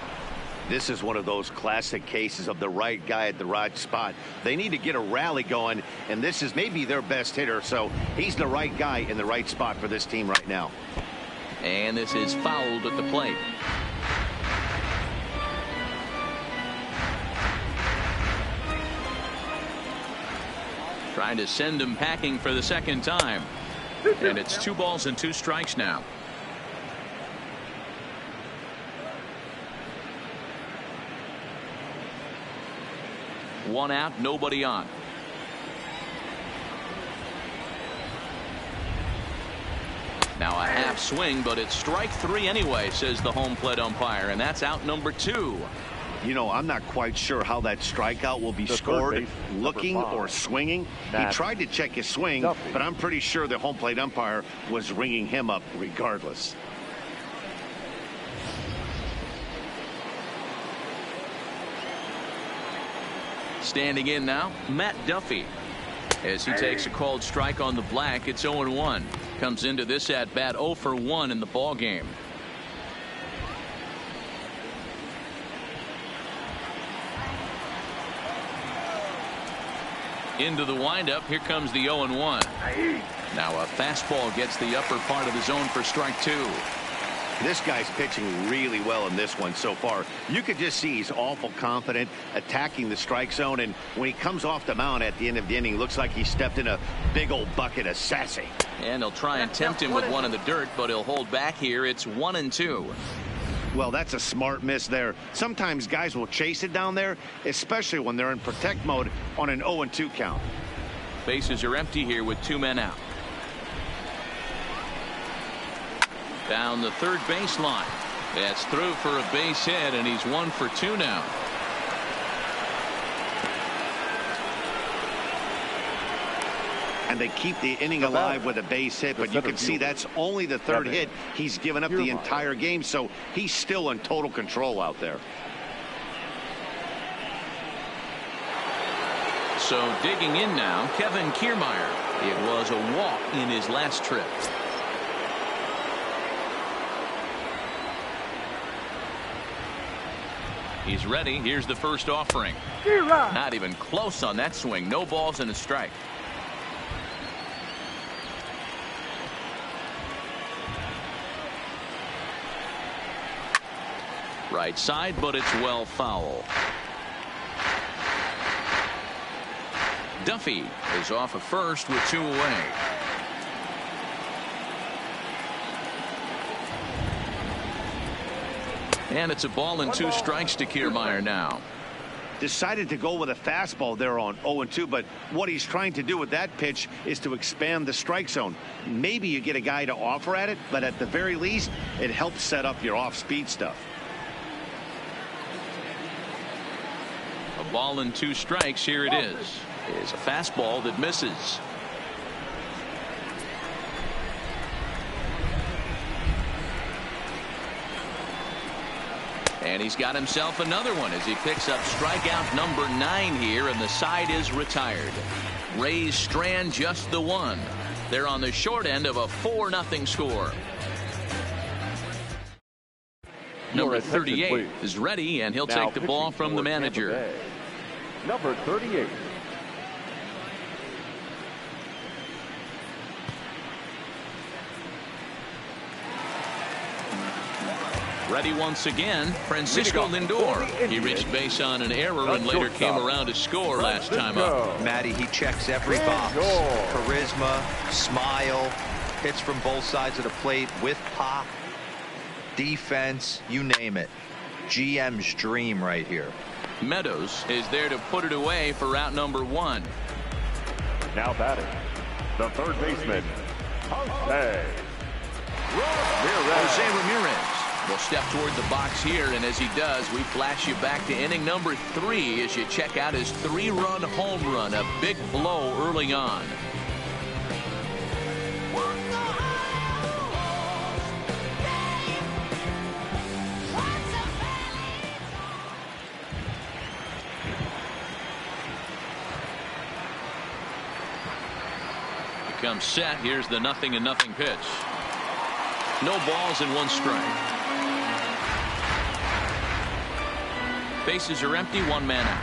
This is one of those classic cases of the right guy at the right spot. They need to get a rally going, and this is maybe their best hitter, so he's the right guy in the right spot for this team right now. And this is fouled at the plate. Trying to send him packing for the second time. And it's 2 balls and 2 strikes now. One out, nobody on. Now a half swing, but it's strike 3 anyway, says the home plate umpire, and that's out number 2. You know, I'm not quite sure how that strikeout will be scored, looking or swinging. He tried to check his swing, but I'm pretty sure the home plate umpire was ringing him up regardless. Standing in now, Matt Duffy. As he takes a called strike on the black, it's 0-1. Comes into this at bat 0 for 1 in the ball game. Into the windup. Here comes the 0-1. Now a fastball gets the upper part of the zone for strike 2. This guy's pitching really well in this one so far. You could just see he's awful confident attacking the strike zone, and when he comes off the mound at the end of the inning, looks like he stepped in a big old bucket of sassy. And he'll try and tempt him with one in the dirt, but he'll hold back here. It's 1-2. Well, that's a smart miss there. Sometimes guys will chase it down there, especially when they're in protect mode on an 0-2 count. Bases are empty here with 2 men out. Down the third baseline. That's through for a base hit, and he's 1 for 2 now. And they keep the inning alive with a base hit, but you can see that's only the 3rd hit he's given up the entire game, so he's still in total control out there. So digging in now, Kevin Kiermaier. It was a walk in his last trip. He's ready. Here's the first offering. Not even close on that swing. No balls and a strike. Right side, but it's well foul. Duffy is off of first with 2 away. And it's a ball and 2 strikes to Kiermaier now. Decided to go with a fastball there on 0-2, but what he's trying to do with that pitch is to expand the strike zone. Maybe you get a guy to offer at it, but at the very least, it helps set up your off-speed stuff. A ball and 2 strikes. Here it is. It's a fastball that misses. And he's got himself another one as he picks up strikeout number 9 here, and the side is retired. Rays strand just the 1. They're on the short end of a 4-0 score. Number attention, 38 please. is ready, and he'll Now take the ball pitching from for the Tampa manager. Bay, number 38. Ready once again, Francisco Lindor. He reached base on an error and later came around to score last time up. Matty, he checks every box. Charisma, smile, hits from both sides of the plate with pop, defense, you name it. GM's dream right here. Meadows is there to put it away for out number 1. Now batting, the third baseman, Jose Ramirez will step toward the box here, and as he does, we flash you back to inning number 3 as you check out his 3-run home run, a big blow early on. Comes set. Here's the 0-0 pitch. No balls and 1 strike. Bases are empty, 1 man out.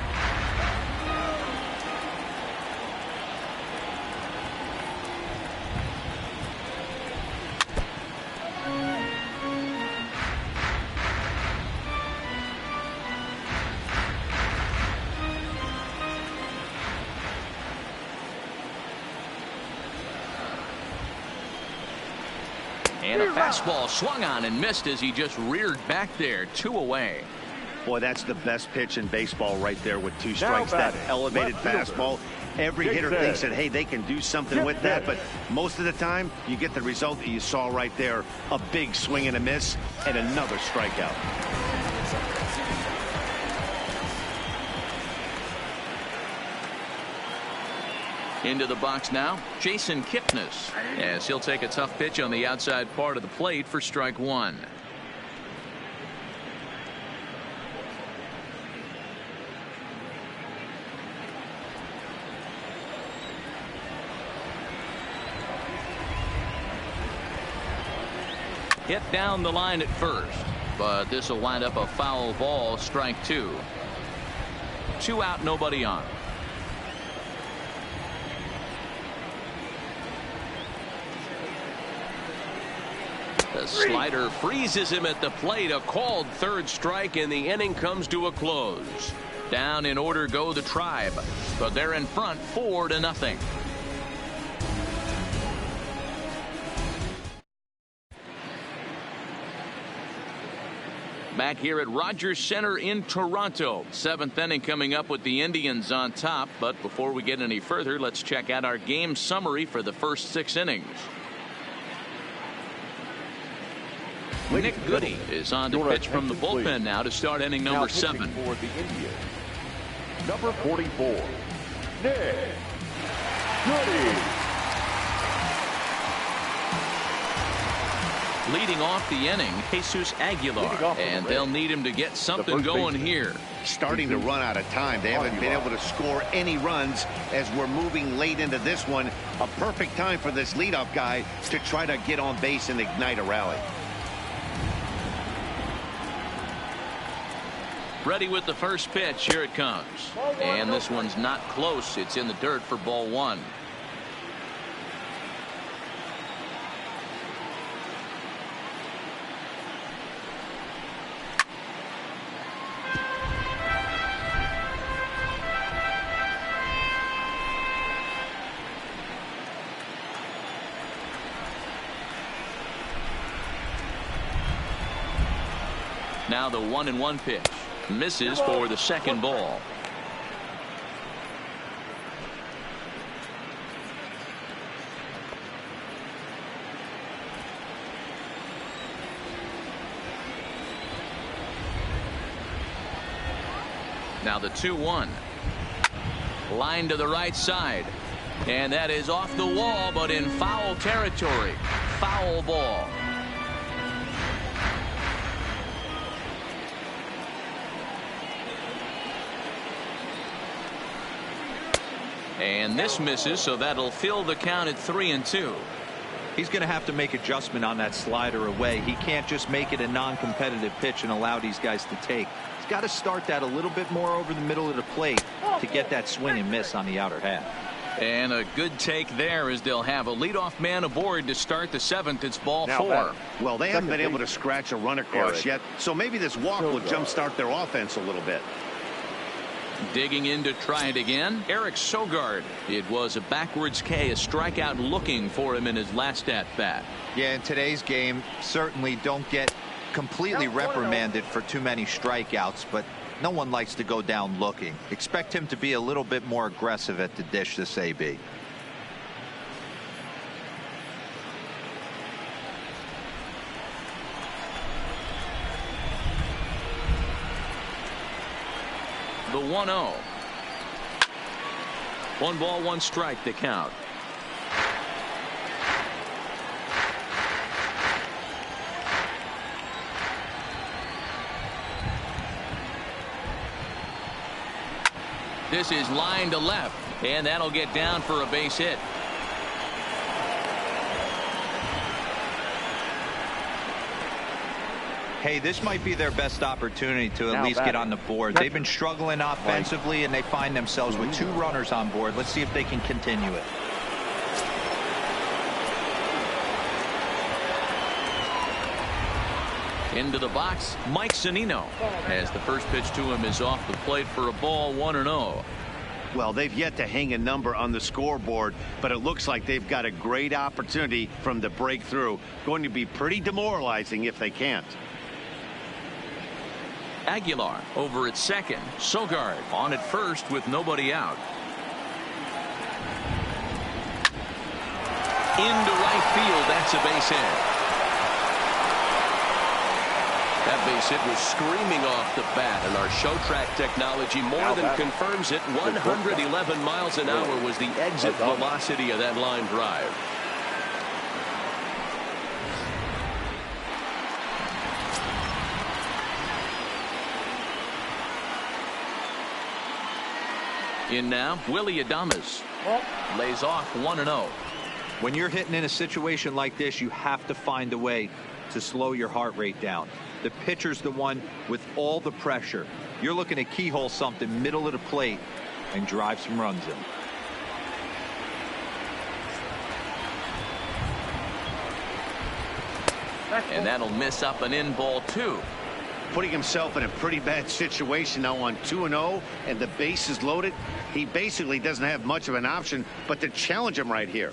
And a fastball swung on and missed as he just reared back there, 2 away. Boy, that's the best pitch in baseball right there with 2 strikes. That elevated fastball. Every hitter thinks that, hey, they can do something with that, but most of the time you get the result that you saw right there, a big swing and a miss and another strikeout. Into the box now, Jason Kipnis, as he'll take a tough pitch on the outside part of the plate for strike 1. Hit down the line at first, but this will wind up a foul ball, strike 2. 2 out, nobody on. The slider freezes him at the plate. A called 3rd strike, and the inning comes to a close. Down in order go the Tribe, but they're in front 4-0. Back here at Rogers Center in Toronto. 7th inning coming up with the Indians on top. But before we get any further, let's check out our game summary for the first 6 innings. Nick Goody is on to pitch from the bullpen now to start inning number 7. For the Indians, number 44, Nick Goody. Leading off the inning, Jesus Aguilar, and they'll need him to get something going here. Starting to run out of time. They haven't been able to score any runs as we're moving late into this one. A perfect time for this leadoff guy to try to get on base and ignite a rally. Ready with the first pitch. Here it comes. And this one's not close. It's in the dirt for ball 1. Now the 1-1 pitch. Misses for the 2nd ball. Now the 2-1. Line to the right side. And that is off the wall, but in foul territory. Foul ball. And this misses, so that'll fill the count at 3-2. He's going to have to make adjustment on that slider away. He can't just make it a non-competitive pitch and allow these guys to take. He's got to start that a little bit more over the middle of the plate to get that swing and miss on the outer half. And a good take there as they'll have a leadoff man aboard to start the 7th. It's ball 4. Well, they haven't been able to scratch a run across yet, so maybe this walk will jumpstart their offense a little bit. Digging in to try it again, Eric Sogard. It was a backwards K, a strikeout looking for him in his last at bat. Yeah, in today's game, certainly don't get completely reprimanded for too many strikeouts, but no one likes to go down looking. Expect him to be a little bit more aggressive at the dish this AB. The 1-0. 1 ball, 1 strike to count. This is line to left, and that'll get down for a base hit. Hey, this might be their best opportunity to at least get on the board. They've been struggling offensively, and they find themselves with 2 runners on board. Let's see if they can continue it. Into the box, Mike Zunino, as the first pitch to him is off the plate for a ball, 1-0. Well, they've yet to hang a number on the scoreboard, but it looks like they've got a great opportunity from the breakthrough. Going to be pretty demoralizing if they can't. Aguilar over at second. Sogard on at first with nobody out. Into right field. That's a base hit. That base hit was screaming off the bat, and our show track technology more than confirms it. 111 miles an hour was the exit velocity of that line drive. In now, Willie Adames lays off 1-0. When you're hitting in a situation like this, you have to find a way to slow your heart rate down. The pitcher's the one with all the pressure. You're looking to keyhole something middle of the plate and drive some runs in. And that'll miss up an in ball 2. Putting himself in a pretty bad situation now on 2-0, and the base is loaded. He basically doesn't have much of an option but to challenge him right here.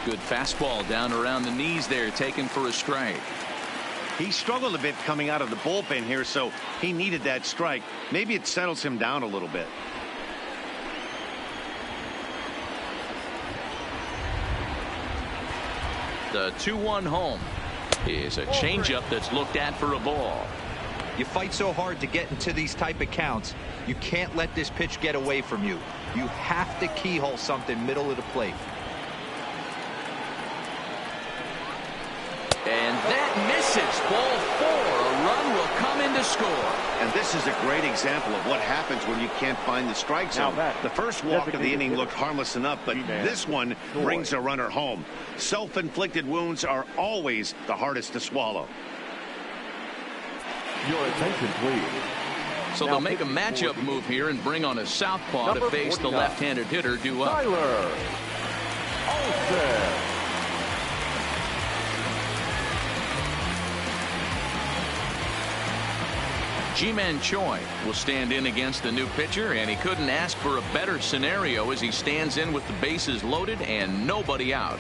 Good fastball down around the knees there, taken for a strike. He struggled a bit coming out of the bullpen here, so he needed that strike. Maybe it settles him down a little bit. The 2-1 home is a changeup that's looked at for a ball. You fight so hard to get into these type of counts. You can't let this pitch get away from you. You have to keyhole something middle of the plate. And that misses. Ball 4. A run will come in to score. And this is a great example of what happens when you can't find the strike zone. The first walk of the inning looked harmless enough, but this one brings a runner home. Self-inflicted wounds are always the hardest to swallow. Your attention, please. So they'll make a matchup move here and bring on a southpaw to face the left-handed hitter due up. Tyler Olsen. Ji-Man Choi will stand in against the new pitcher, and he couldn't ask for a better scenario as he stands in with the bases loaded and nobody out.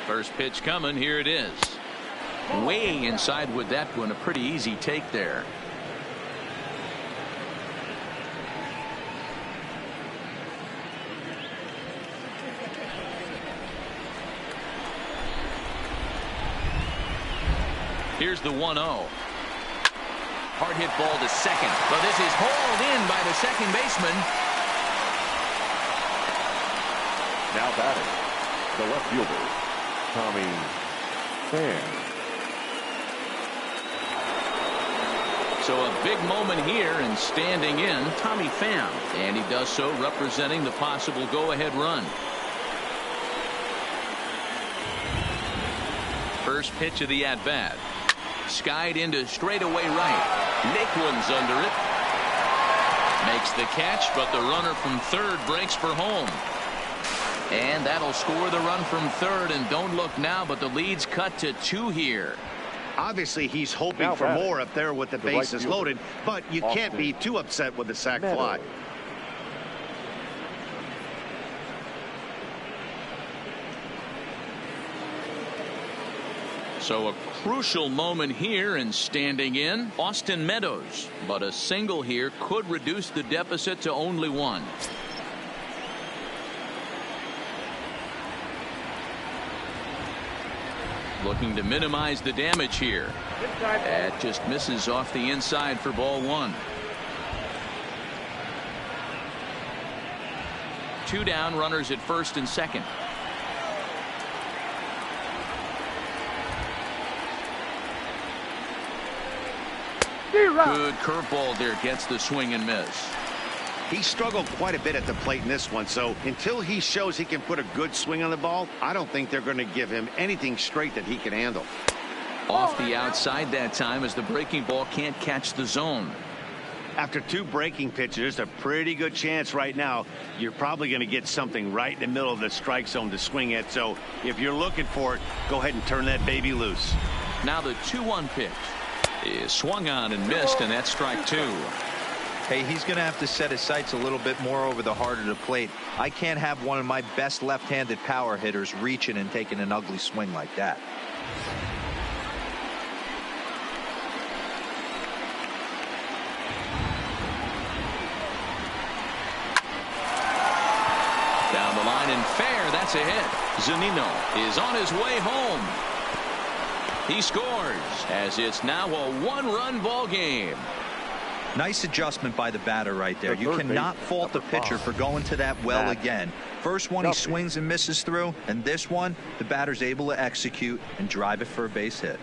First pitch coming. Here it is. Way inside with that one. A pretty easy take there. Here's the 1-0. Hard hit ball to second. But this is hauled in by the second baseman. Now batting, the left fielder, Tommy Pham. So a big moment here, and standing in, Tommy Pham. And he does so representing the possible go-ahead run. First pitch of the at-bat. Skied into straightaway right. Naquin's under it. Makes the catch, but the runner from third breaks for home. And that'll score the run from third. And don't look now, but the lead's cut to 2 here. Obviously, he's hoping for more up there with the bases loaded, but you can't be too upset with the sac fly. So a crucial moment here, and standing in, Austin Meadows. But a single here could reduce the deficit to only 1. Looking to minimize the damage here. That just misses off the inside for ball 1. 2 down, runners at first and second. Good curveball there, gets the swing and miss. He struggled quite a bit at the plate in this one, so until he shows he can put a good swing on the ball, I don't think they're going to give him anything straight that he can handle. Off the outside that time, as the breaking ball can't catch the zone. After 2 breaking pitches, there's a pretty good chance right now you're probably going to get something right in the middle of the strike zone to swing at. So if you're looking for it, go ahead and turn that baby loose. Now the 2-1 pitch is swung on and missed, and that's strike 2. Hey, he's going to have to set his sights a little bit more over the heart of the plate. I can't have one of my best left-handed power hitters reaching and taking an ugly swing like that. Down the line and fair, that's a hit. Zunino is on his way home. He scores, as it's now a 1-run ball game. Nice adjustment by the batter right there. You cannot fault the pitcher for going to that well again. First one he swings and misses through, and this one the batter's able to execute and drive it for a base hit.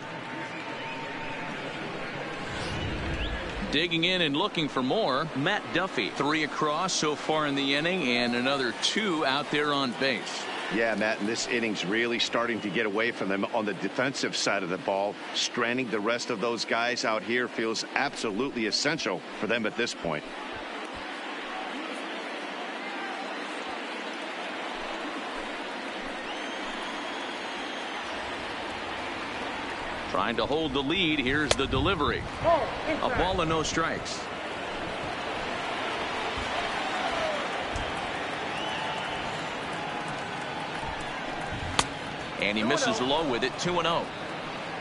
Digging in and looking for more, Matt Duffy. 3 across so far in the inning, and another 2 out there on base. Yeah, Matt, and this inning's really starting to get away from them on the defensive side of the ball. Stranding the rest of those guys out here feels absolutely essential for them at this point. Trying to hold the lead. Here's the delivery. A ball and no strikes. And he misses low with it. 2-0.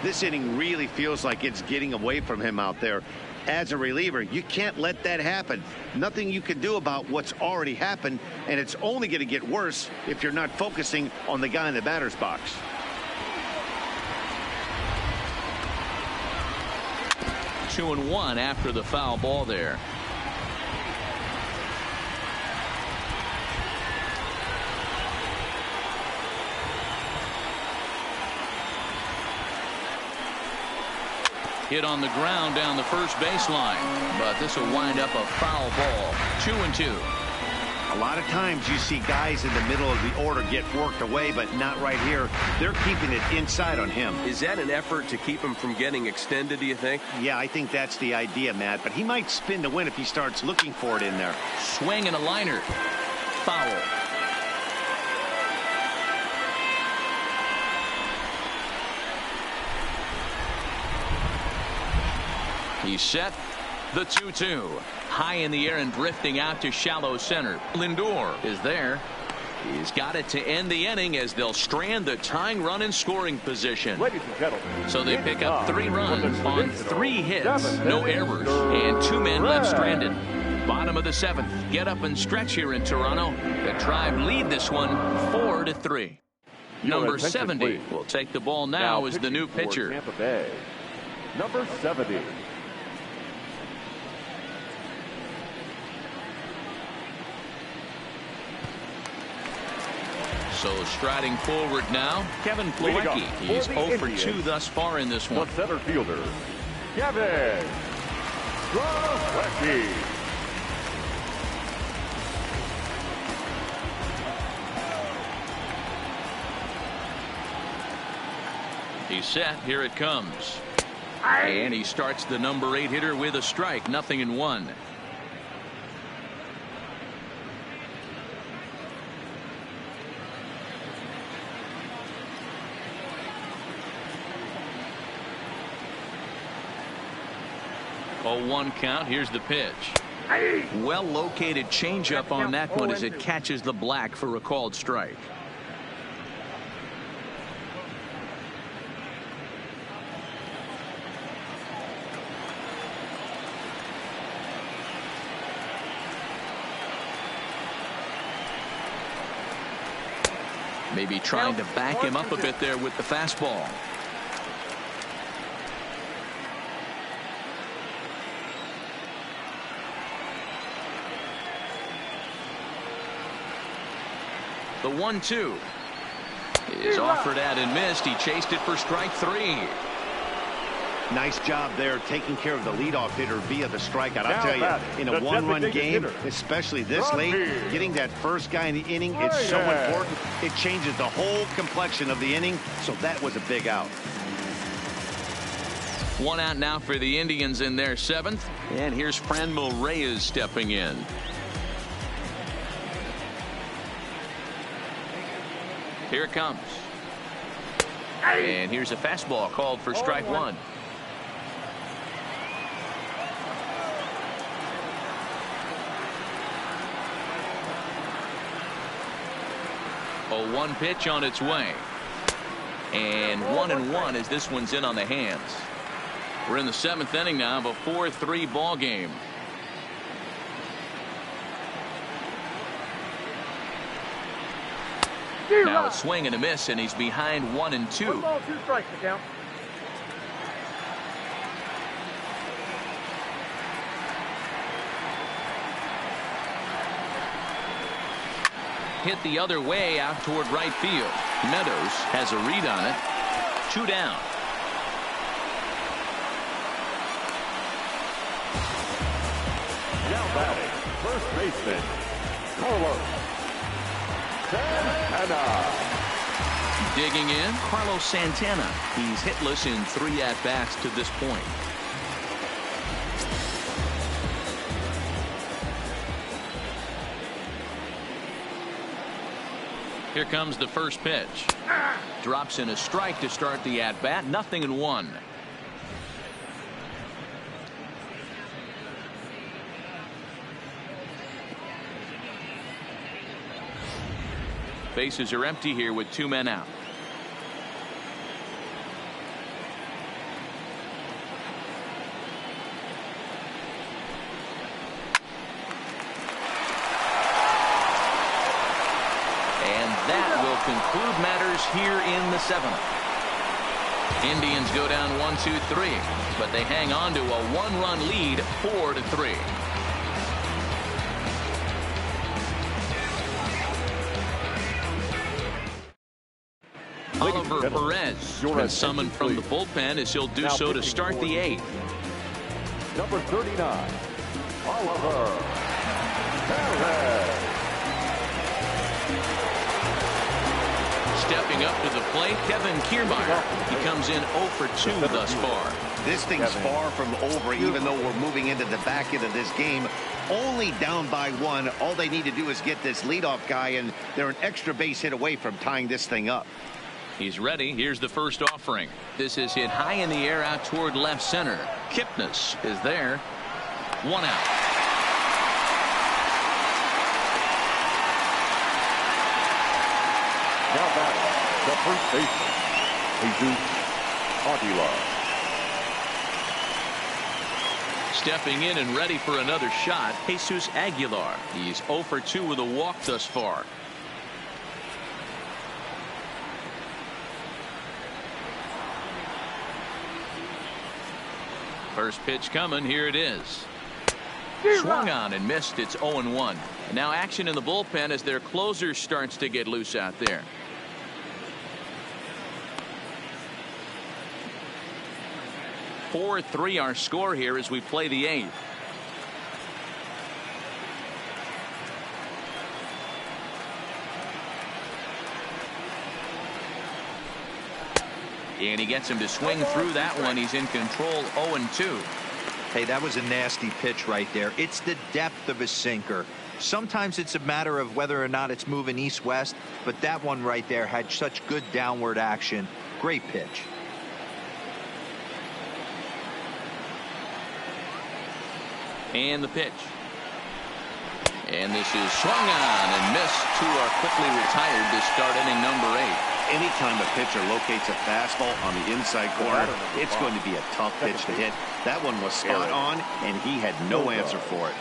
This inning really feels like it's getting away from him out there. As a reliever, you can't let that happen. Nothing you can do about what's already happened, and it's only going to get worse if you're not focusing on the guy in the batter's box. Two and 1 after the foul ball there. Hit on the ground down the first baseline, but this will wind up a foul ball. 2-2. A lot of times you see guys in the middle of the order get worked away, but not right here. They're keeping it inside on him. Is that an effort to keep him from getting extended, do you think? Yeah, I think that's the idea, Matt, but he might spin to win if he starts looking for it in there. Swing and a liner. Foul. He's set. The 2-2. High in the air and drifting out to shallow center. Lindor is there. He's got it to end the inning as they'll strand the tying run in scoring position. Ladies and gentlemen, So they pick up 3 runs on 3 hits. No errors. And 2 men left stranded. Bottom of the 7th. Get up and stretch here in Toronto. The Tribe lead this one 4-3. Number 70 will take the ball now as the new pitcher. Tampa Bay. Number 70. So striding forward now, Kevin Plawecki. He's 0 for 2 thus far in this one. The center fielder, Kevin Plawecki. He's set. Here it comes. And he starts the number 8 hitter with a strike. 0-1. A 1 count. Here's the pitch. Well located changeup on that one as it catches the black for a called strike. Maybe trying to back him up a bit there with the fastball. The 1-2 is offered at and missed. He chased it for strike 3. Nice job there taking care of the leadoff hitter via the strikeout. I'll tell you, in a one-run game, especially this late, getting that first guy in the inning, it's so important. It changes the whole complexion of the inning, so that was a big out. 1 out now for the Indians in their 7th. And here's Franmil Reyes stepping in. Here it comes. And here's a fastball called for strike 1. A 1 pitch on its way. And 1-1 as this one's in on the hands. We're in the 7th inning now of a 4-3 ball game. Now a swing and a miss, and he's behind 1-2. 1 ball, 2 strikes to count. Hit the other way out toward right field. Meadows has a read on it. 2 down. Now batting, first baseman, Carlos Santana. Digging in, Carlos Santana. He's hitless in 3 at-bats to this point. Here comes the first pitch. Drops in a strike to start the at-bat. 0-1. Bases are empty here with 2 men out. Conclude matters here in the 7th. Indians go down 1-2-3, but they hang on to a 1-run lead, 4-3. Oliver Perez has been summoned from the bullpen as he'll do so to start the 8th. Number 39, Oliver Perez. Stepping up to the plate, Kevin Kiermaier. He comes in 0 for 2 thus far. This thing's far from over, even though we're moving into the back end of this game. Only down by 1. All they need to do is get this leadoff guy, and they're an extra base hit away from tying this thing up. He's ready. Here's the first offering. This is hit high in the air out toward left center. Kipnis is there. 1 out. Now batting, the first baseman, Jesus Aguilar. Stepping in and ready for another shot, Jesus Aguilar. He's 0 for 2 with a walk thus far. First pitch coming. Here it is. Swung on and missed. It's 0-1. Now action in the bullpen as their closer starts to get loose out there. (4-3) our score here as we play the 8th. And he gets him to swing through that one. He's in control. 0-2. Hey, that was a nasty pitch right there. It's the depth of a sinker. Sometimes it's a matter of whether or not it's moving east-west, but that one right there had such good downward action. Great pitch. And the pitch. And this is swung on and missed. Two are quickly retired to start inning number 8. Anytime a pitcher locates a fastball on the inside corner, it's going to be a tough pitch to hit. That one was spot on, and he had no answer for it.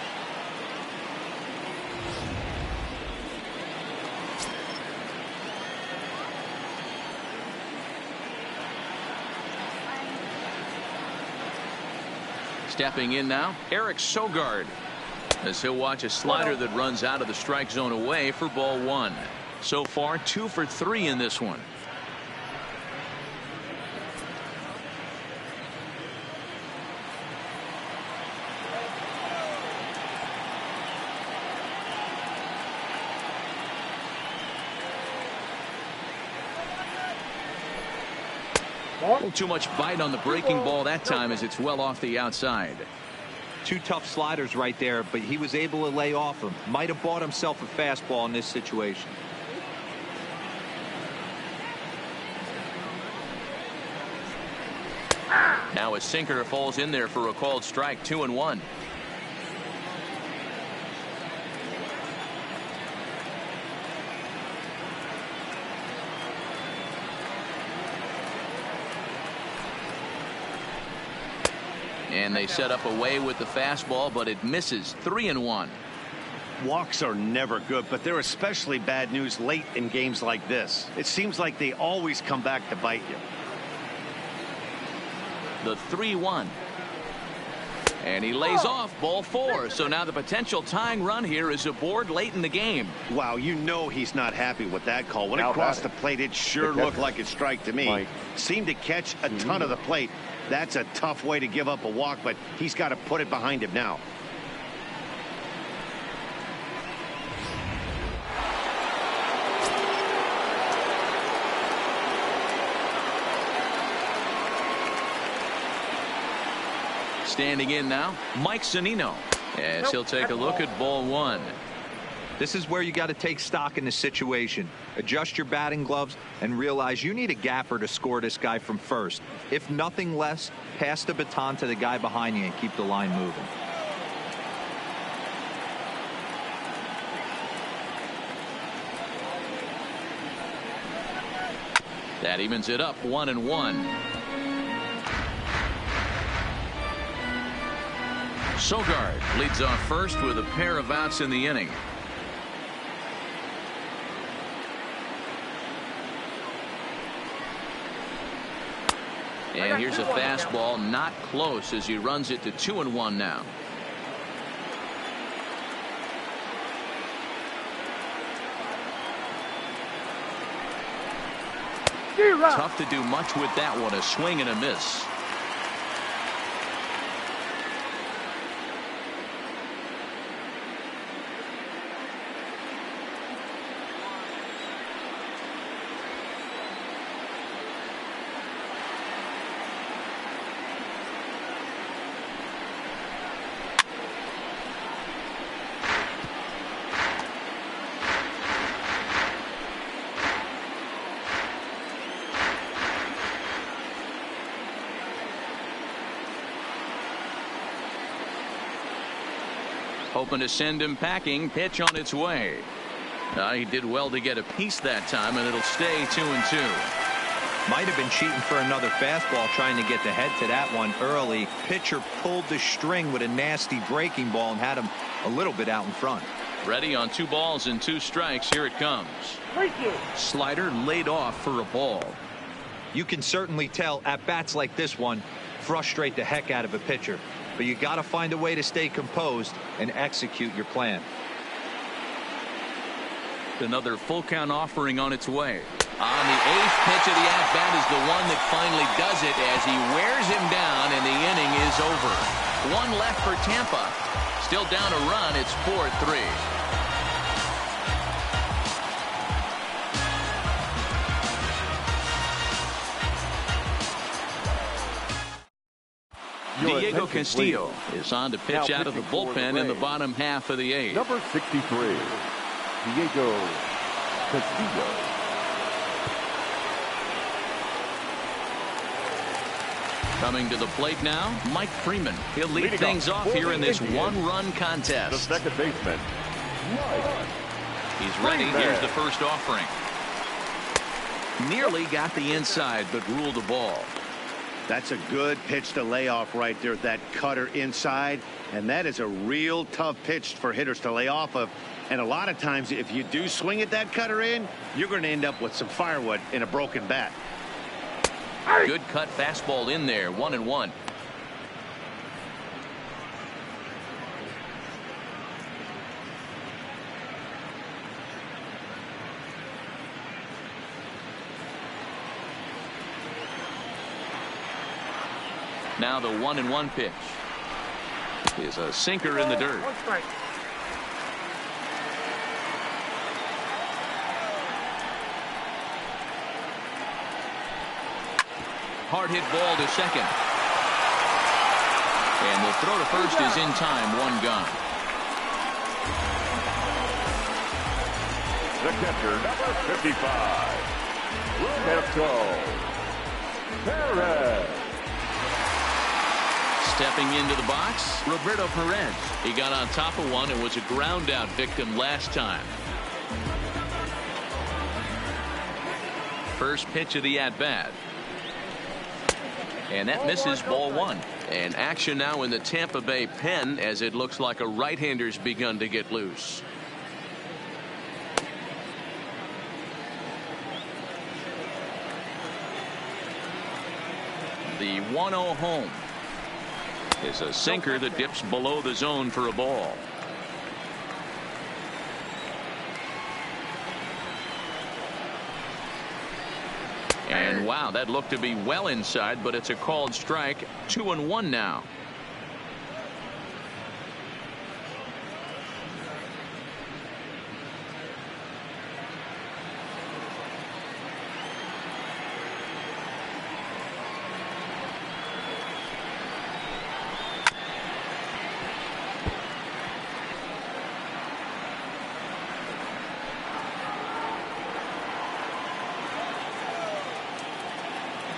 Stepping in now, Eric Sogard, as he'll watch a slider that runs out of the strike zone away for ball 1. So far 2 for 3 in this one. A little too much bite on the breaking ball that time as it's well off the outside. Two tough sliders right there, but he was able to lay off them. Might have bought himself a fastball in this situation. Now a sinker falls in there for a called strike. 2-1. And they set up away with the fastball, but it misses. 3-1. Walks are never good, but they're especially bad news late in games like this. It seems like they always come back to bite you. The 3-1. And he lays off ball 4. So now the potential tying run here is aboard late in the game. Wow, you know he's not happy with that call. When it crossed the plate, it sure looked like a strike to me. Seemed to catch a ton of the plate. That's a tough way to give up a walk, but he's got to put it behind him now. Standing in now, Mike Zunino, as he'll take a look at ball 1. This is where you got to take stock in the situation. Adjust your batting gloves and realize you need a gapper to score this guy from first. If nothing less, pass the baton to the guy behind you and keep the line moving. That evens it up 1-1. Sogard leads off first with a pair of outs in the inning. And here's a fastball not close as he runs it to 2-1 now. Tough to do much with that one. A swing and a miss. Hoping to send him packing. Pitch on its way. He did well to get a piece that time, and it'll stay 2-2. Might have been cheating for another fastball, trying to get the head to that one early. Pitcher pulled the string with a nasty breaking ball and had him a little bit out in front. Ready on 2 balls and 2 strikes. Here it comes. Slider laid off for a ball. You can certainly tell at bats like this one frustrate the heck out of a pitcher. But you got to find a way to stay composed and execute your plan. Another full count offering on its way. On the 8th pitch of the at-bat is the one that finally does it as he wears him down, and the inning is over. One left for Tampa. Still down a run. It's 4-3. Diego Castillo is on to pitch out of the bullpen in the bottom half of the 8th. Number 63, Diego Castillo. Coming to the plate now, Mike Freeman. He'll lead things off here in this one-run contest. The second baseman, Mike. He's ready. Here's the first offering. Nearly got the inside, but ruled the ball. That's a good pitch to lay off right there, that cutter inside, and that is a real tough pitch for hitters to lay off of. And a lot of times if you do swing at that cutter in, you're going to end up with some firewood in a broken bat. Good cut fastball in there. 1-1. Now the 1-1 pitch is a sinker in the dirt. One strike. Hard hit ball to second. And the throw to first is in time. One gone. The catcher, number 55, Roberto Perez. Stepping into the box, Roberto Perez. He got on top of one and was a ground out victim last time. First pitch of the at bat. And that misses, ball one. And action now in the Tampa Bay pen as it looks like a right-hander's begun to get loose. The 1-0 home is a sinker that dips below the zone for a ball. And wow, that looked to be well inside, but it's a called strike. 2-1 now.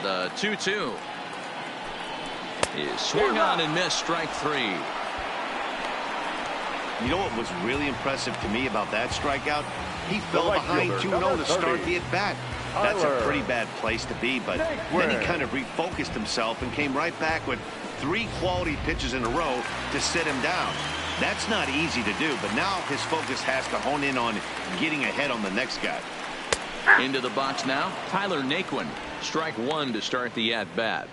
The 2-2 is swung on and missed, strike three. You know what was really impressive to me about that strikeout? He fell behind 2-0 to start the at bat. That's a pretty bad place to be, but then he kind of refocused himself and came right back with 3 quality pitches in a row to sit him down. That's not easy to do, but now his focus has to hone in on getting ahead on the next guy. Into the box now, Tyler Naquin. Strike one to start the at bat.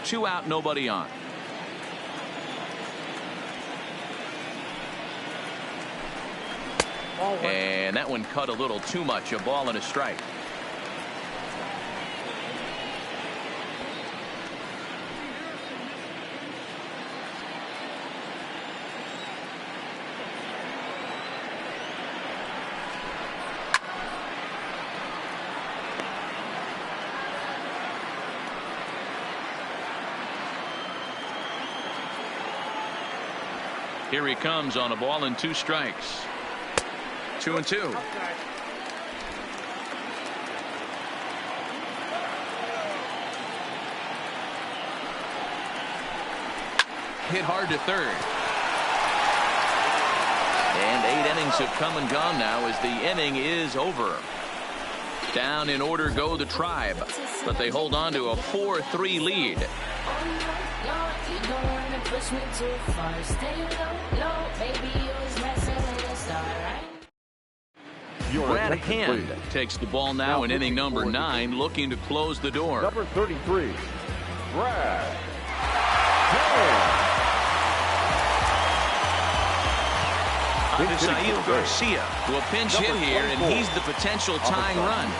Two out, nobody on. And that one cut a little too much. A ball and a strike. Here he comes on a ball and 2 strikes. 2-2. Hit hard to third. And 8 innings have come and gone now as the inning is over. Down in order go the Tribe, but they hold on to a 4-3 lead. Brad Hand takes the ball now in inning number 9, looking to close the door. Number 33, Brad Hand. Misael Garcia will pinch hit here, and he's the potential tying run.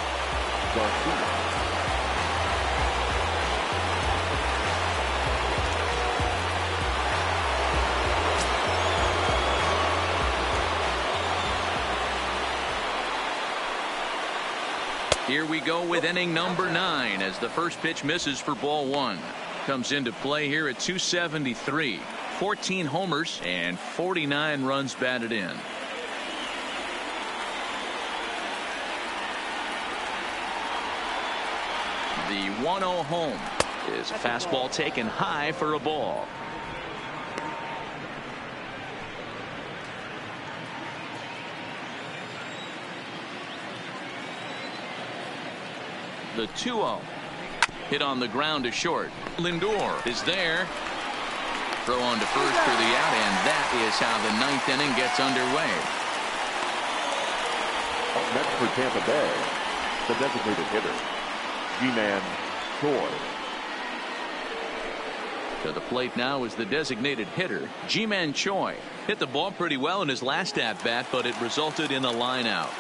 Garcia. Here we go with inning number 9 as the first pitch misses for ball 1. Comes into play here at 273. 14 homers and 49 runs batted in. The 1-0 home is fastball taken high for a ball. The 2-0 hit on the ground to short. Lindor is there. Throw on to first for the out, and that is how the 9th inning gets underway. Up next for Tampa Bay, the designated hitter, G-Man Choi. To the plate now is the designated hitter, Ji-Man Choi. Hit the ball pretty well in his last at-bat, but it resulted in a line out.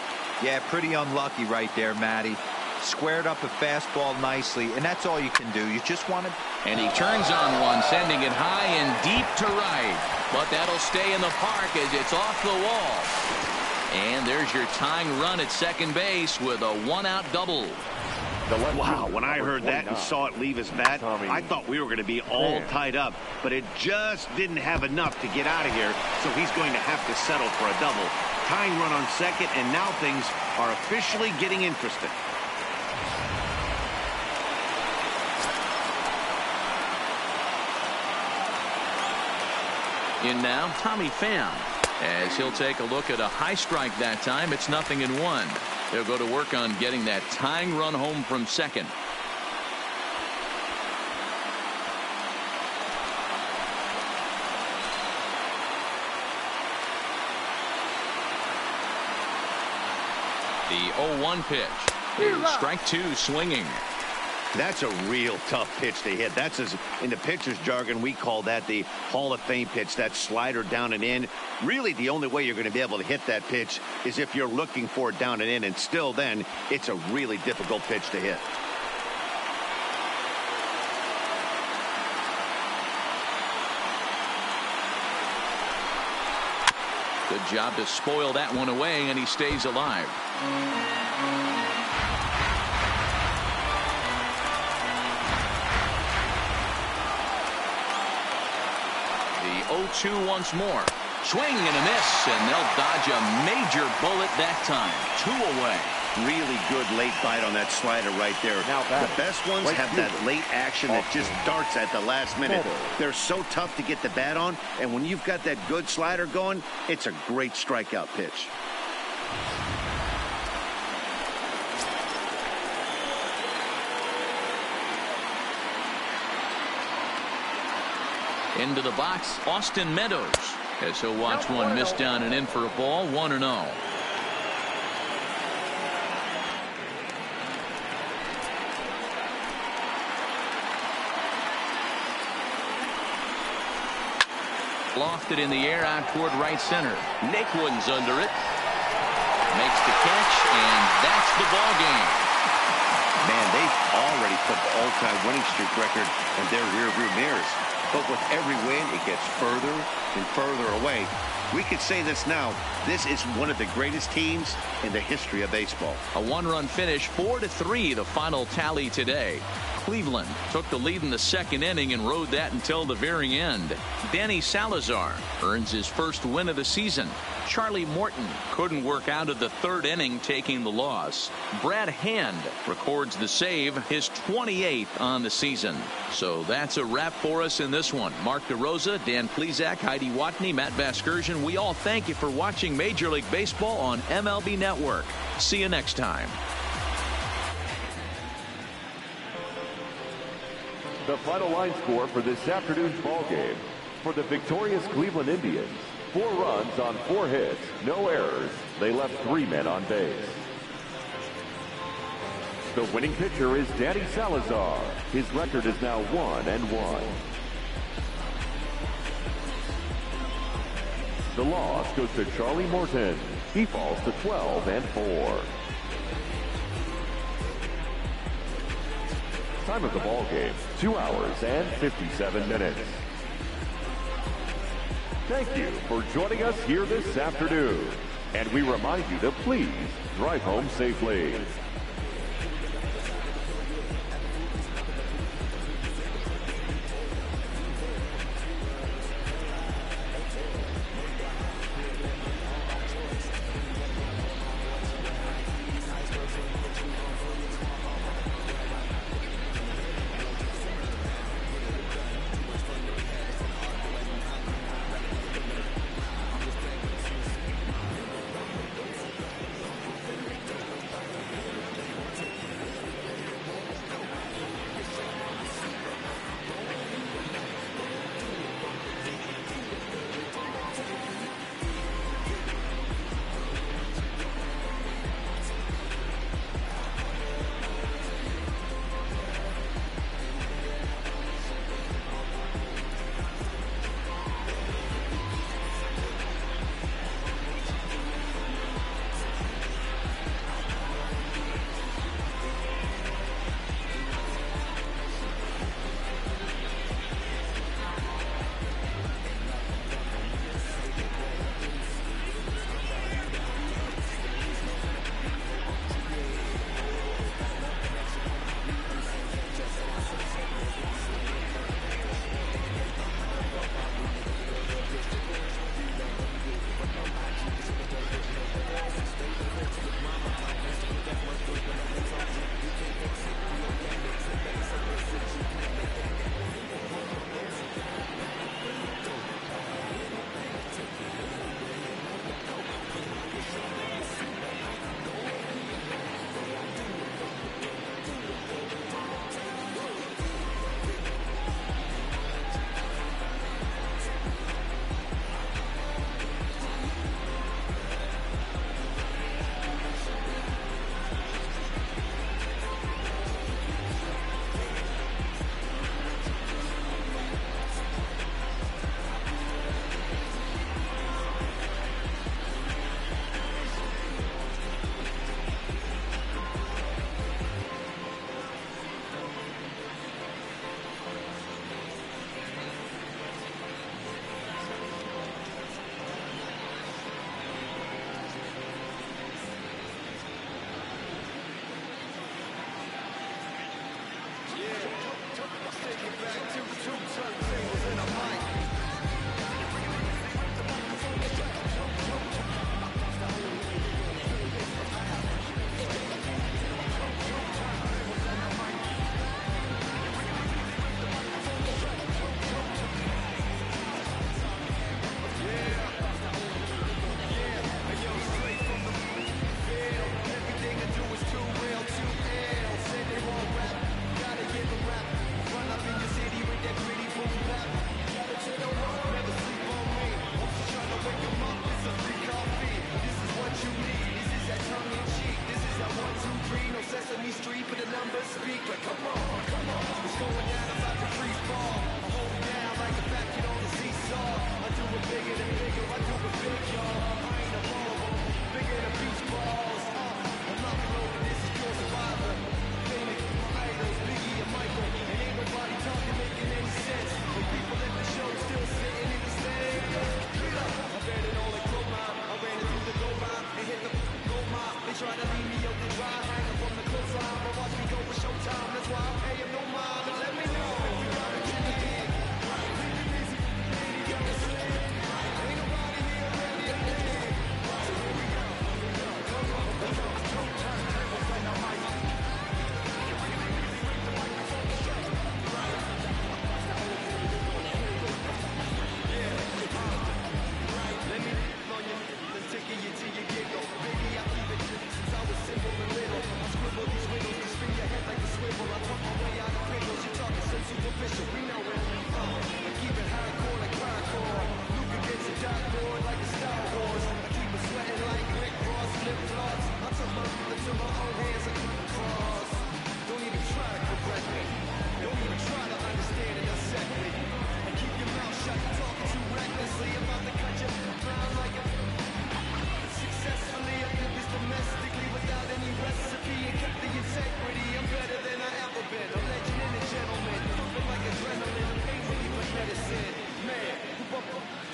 Yeah, pretty unlucky right there, Matty. Squared up a fastball nicely, and that's all you can do. You just want to. And he turns on one, sending it high and deep to right. But that'll stay in the park as it's off the wall. And there's your tying run at second base with a 1-out double. Wow, when I heard that and saw it leave his bat, I thought we were going to be all tied up, but it just didn't have enough to get out of here, so he's going to have to settle for a double. Tying run on second, and now things are officially getting interesting. In now, Tommy Pham, as he'll take a look at a high strike that time. It's 0-1. They'll go to work on getting that tying run home from second. The 0-1 pitch is strike 2 swinging. That's a real tough pitch to hit. That's, as in the pitcher's jargon, we call that the Hall of Fame pitch, that slider down and in. Really, the only way you're going to be able to hit that pitch is if you're looking for it down and in, and still then, it's a really difficult pitch to hit. Good job to spoil that one away, and he stays alive. The 0-2 once more. Swing and a miss, and they'll dodge a major bullet that time. 2 away. Really good late bite on that slider right there. Now the best ones have that late action that just darts at the last minute. They're so tough to get the bat on, and when you've got that good slider going, it's a great strikeout pitch. Into the box, Austin Meadows, as he'll watch one miss down and in for a ball. 1-0. Lofted in the air out toward right center. Naquin's under it. Makes the catch, and that's the ball game. Man, they've already put the all-time winning streak record in their rearview mirrors. But with every win, it gets further and further away. We could say this now. This is one of the greatest teams in the history of baseball. A 1-run finish, 4-3, the final tally today. Cleveland took the lead in the second inning and rode that until the very end. Danny Salazar earns his first win of the season. Charlie Morton couldn't work out of the third inning, taking the loss. Brad Hand records the save, his 28th on the season. So that's a wrap for us in this one. Mark DeRosa, Dan Plesac, Heidi Watney, Matt Vasgersian, we all thank you for watching Major League Baseball on MLB Network. See you next time. The final line score for this afternoon's ball game. For the victorious Cleveland Indians, 4 runs on 4 hits, no errors. They left 3 men on base. The winning pitcher is Danny Salazar. His record is now 1-1. The loss goes to Charlie Morton. He falls to 12-4. Time of the ball game, 2 hours and 57 minutes. Thank you for joining us here this afternoon. And we remind you to please drive home safely.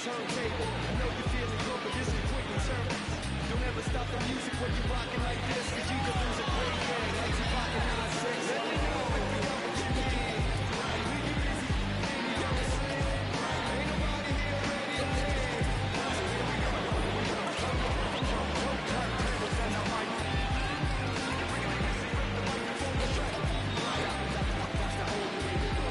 turntable. I know you're feeling good, but this is quick and turn. Don't ever stop the music when you're rocking like this, cause you can lose a great game like you rocking 9-6. Let me know if you got what you need. We get busy, baby, I'm a slim. Ain't nobody here ready to live. So here we go. Turntables and the mic. That's the only way to go.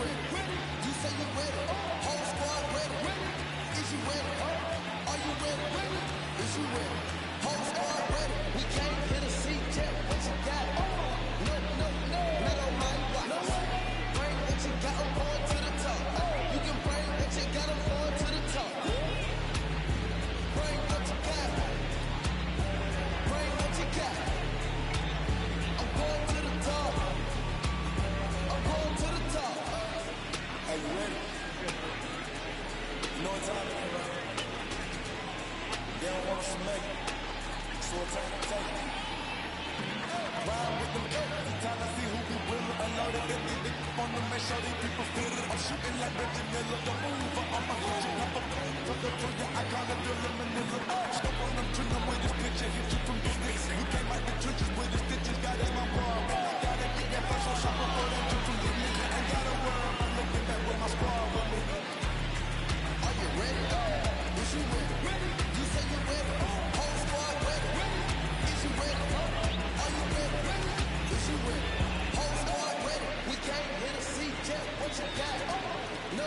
ready? You say you ready. Whole squad ready. Is you ready? Are you ready? Is you ready? Whole squad ready. We came here to see Jet. What you got? No. Not on my watch. Bring what you got. I'm going to the top. You can bring what you got. I'm going to the top. Bring what you got. Bring what you got. I'm going to the top. I'm going to the top. Are you ready? You know what time it is, right? They don't want us to make it. So it's time to take it. Ride with them, it's time to see who be willing. Allow that they on them, make sure these people feel it. I'm shooting like Reggie Miller, the mover. I'm a future rapper. From the trigger, I call it the Manila. Step on them, trim them with this picture. Hit you from distance. We came out the trenches with the stitches. Got in my world. And I gotta get that first on shopper for that drip from the nigga. Ain't got a world. I'm looking back with my squad with me. Are you ready? Is you ready? You say you ready. Whole squad ready. Is you ready? Are you ready? Is you ready? Whole squad ready. We came here to see Jet. What you got? No.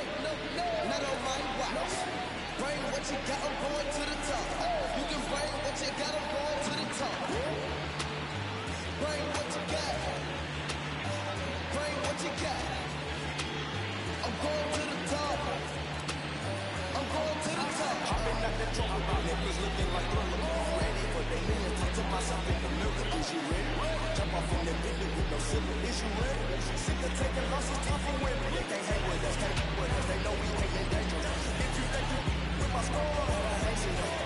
Not on my watch. Bring what you got. I'm going to the top. You can bring what you got. I'm going to the top. Bring what you got. Bring what you got. I'm going to the top. I'm going to the top. I've been at the trouble about niggas looking like thriller. Ready for the million. Talk to myself in the mirror. Is you ready? Jump off in the middle with no silver. Is you ready? Sick of taking losses, time for winning. They can't hang with us, can't with us. They know we ain't in danger. If you think you with my score,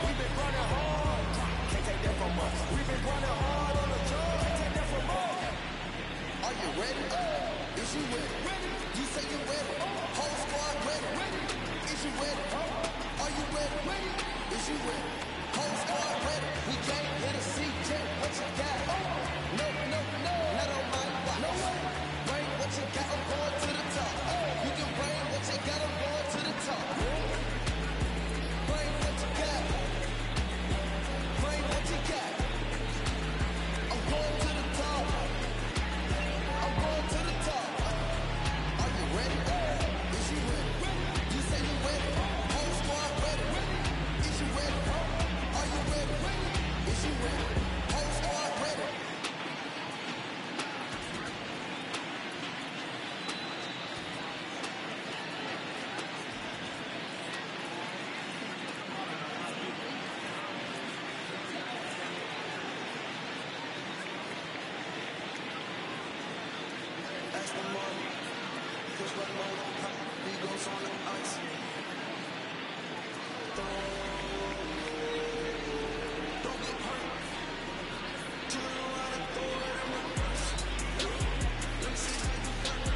we've been running hard. Can't take that from us. We've been running hard on the job. Can't take that from us. Are you ready? Is you ready? You say you ready. Whole squad ready. Is you ready? Are you ready? Is you ready? Whole squad ready. We came here to see Jet. What you got? No. Not on my watch. Bring what you got. I'm going to the top. You can bring what you got. I'm going to the top. Bring what you got. Bring what you got. I'm going to the top. I'm going to the top. Are you ready? Is you ready? You say you ready. Whole squad ready. Is you ready? Are you ready? Is you ready? Whole squad ready. That's the money. Push one more. He goes on the ice. Don't get hurt. Turn around and throw it in reverse. Let me see how you got it.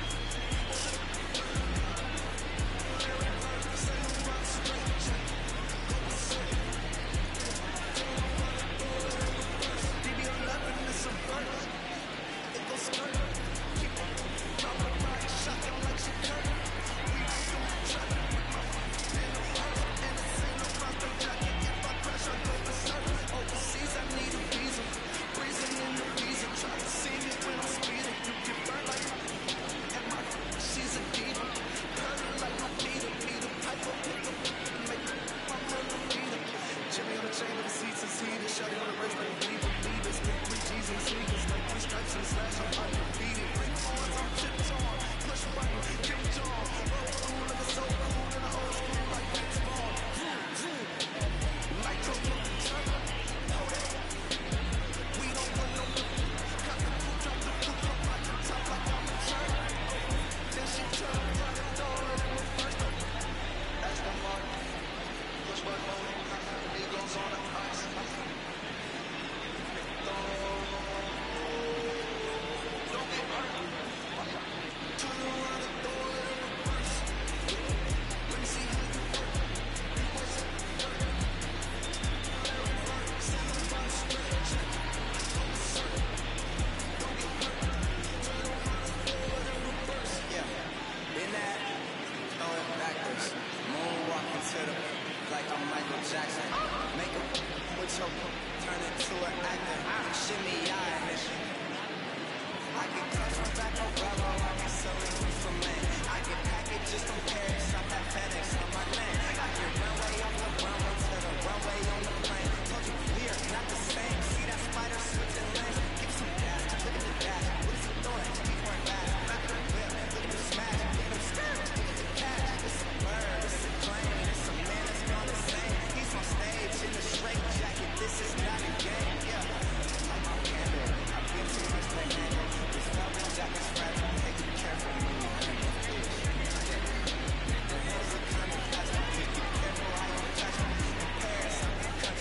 Say you run straight, check. Go to say. Turn around and throw it in reverse. DB11 is a burst. It goes skirt. Keep on. Drop a ride, shotgun like she curved. We shoot, track with my in the purse. And the same across the jacket. If I crash, I go berserk. Overseas, I need a visa. Breezing in the visa. Try to see me when I'm speeding. You get burned like and my she's a diva. Curly like no Peter. Peter Piper. Pick up and make my mother read it. Jimmy on the chain of the seats and heated. Shotty on the race like Viva. Leaders. Big 3 G's and sneakers. Like 3 stripes and slash. I'm undefeated. Ring horns, I'm chipped on. Push button, King John. Old school like a soul cool and the old school like Vince Vaughn. Nitro look the turn. We don't want no got the coupe, drop the coupe, I'm like the top like I'm a turn. Then she turn around and throw it in reverse. That's the mark. Push button, he goes on the ice. Don't get hurt. Turn around and throw it in reverse. Let me see how you work. You was it. Say you run straight, check. Go berserk. Don't get hurt. Turn around and throw it in reverse. Yeah, in that, throw it backwards. Moonwalking to the, like I'm Michael Jackson. Make a with your, turn it to an actor. Shimmy, I get close from back on Bravo, I get selling from Maine. I get packages from Paris, I have FedEx on my name. I get runway on the runway to the runway on the plane. Told you we are not the same. See that spider switching lanes? Give some gas, look at the dash. What is he doing? He's going fast. Back of the whip, look at the smash, look at him skirt, look at the catch. It's a bird, it's a plane, it's a man that's gone insane. He's on stage in a straight jacket. This is not a game, yeah. I'm on camera, I feel too much like that. This velvet jacket's fragile, hey, be careful when you handle fish. The hills are coming past me, be careful how you touch me. In Paris, I'm in country.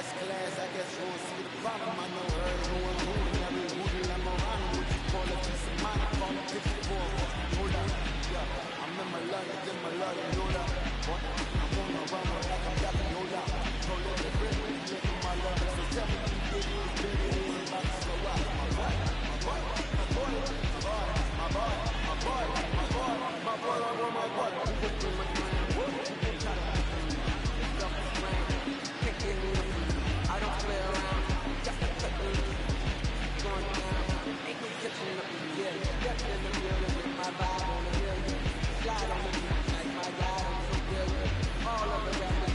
S-Class, I guess you won't see the problem. I know her, who I'm moving, every hoodie I'm around with. Call a piece of mine, I call a picture for her. Hold up, yeah, I'm in my love, in my love, you know that. I'm on my run, like I'm yapping, no doubt. No let it rip, making my love. So tell me, you did it, baby, it ain't about to slow up. My boy, my boy, my boy, my boy, my boy, my boy, my boy, my boy, my boy, my boy. You just do my thing. I don't play around. Got the cutting going down. Ain't no catching up in the air. Stepped in the mirror with my vibe on the hill. Slide on the beat like my guy. I'm so good. All of the rappers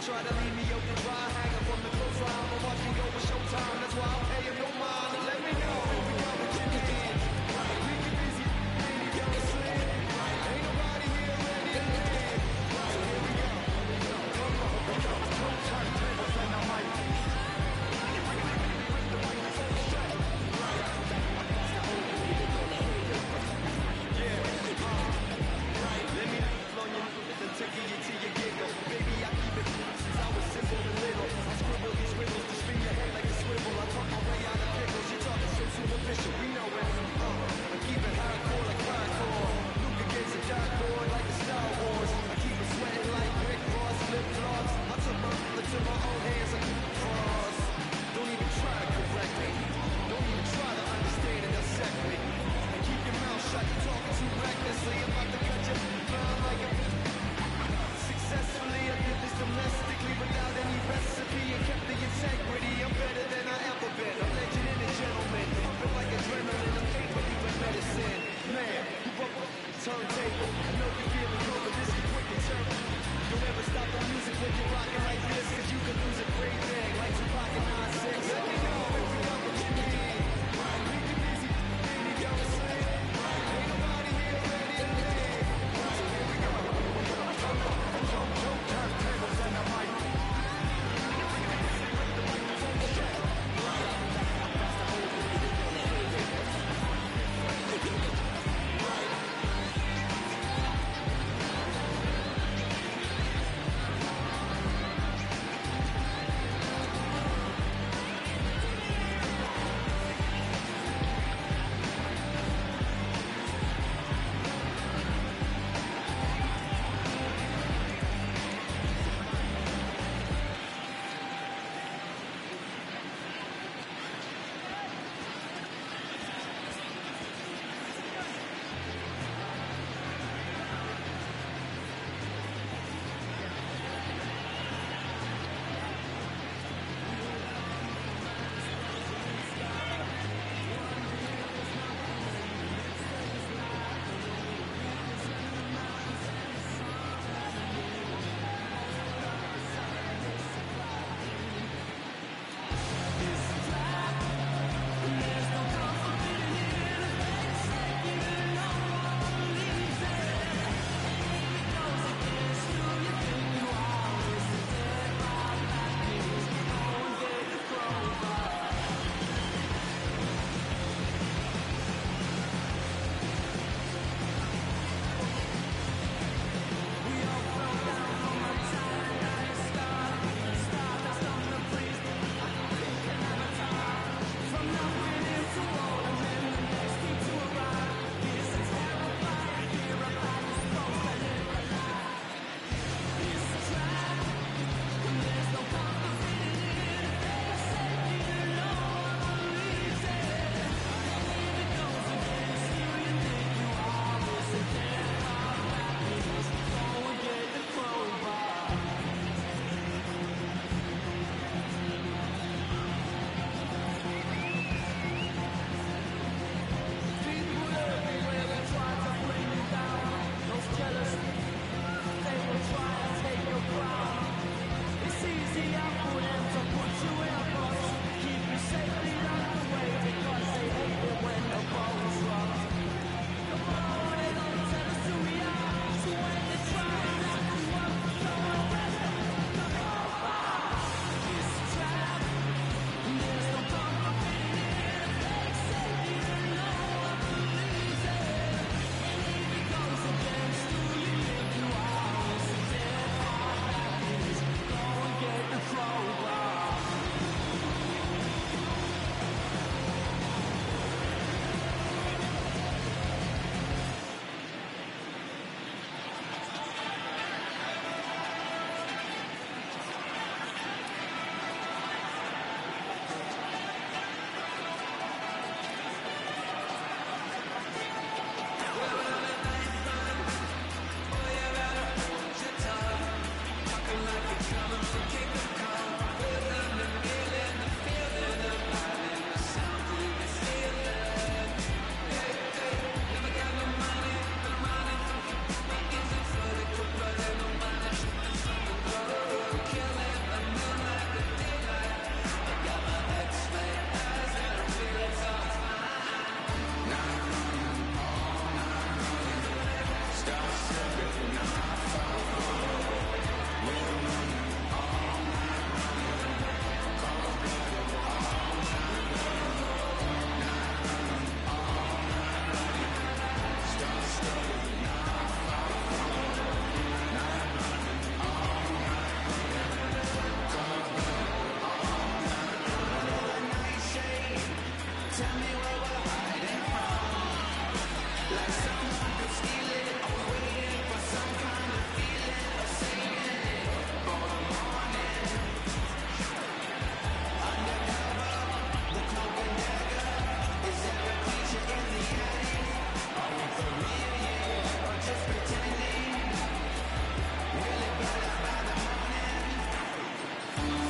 try to leave me open dry, hanging from the clothesline, but watch me go for showtime. That's why I'll pay him no mind. And let me know if we got what you need. We get busy, baby, go to sleep. Ain't nobody here ready to leave. So here we go. Come on, don't turn tables on the mic. Taking you to your giggle. Baby, I keep it since I was simple and little. I scribble these riddles to spin your head like a swivel. I talk my way out of pickles. You're talking so superficial. We know it. I keep it hardcore like hardcore. Luke against a dartboard like the Star Wars. I keep it sweating like Rick Ross, flip flops. I took my to my own hands like cross. Don't even try to correct me. Don't even try to understand and dissect me. And keep your mouth shut. You're talking too recklessly. I'm about to cut you down like a successfully. I did this domestically without any recipe and kept the integrity. I'm better than I ever been. I'm legend and a gentleman. Pumping like adrenaline. I'm paper even medicine. Man, who broke the turntable? I know you're feeling good, but this is quick and turbo. Don't ever stop the music when you're rocking like this, cause you could lose a great thing like Tupac and 9-6. Let me know if you got what you need. We get busy, baby, go to sleep. Ain't nobody here ready to leave. So here we go. Don't turn tables and the mic.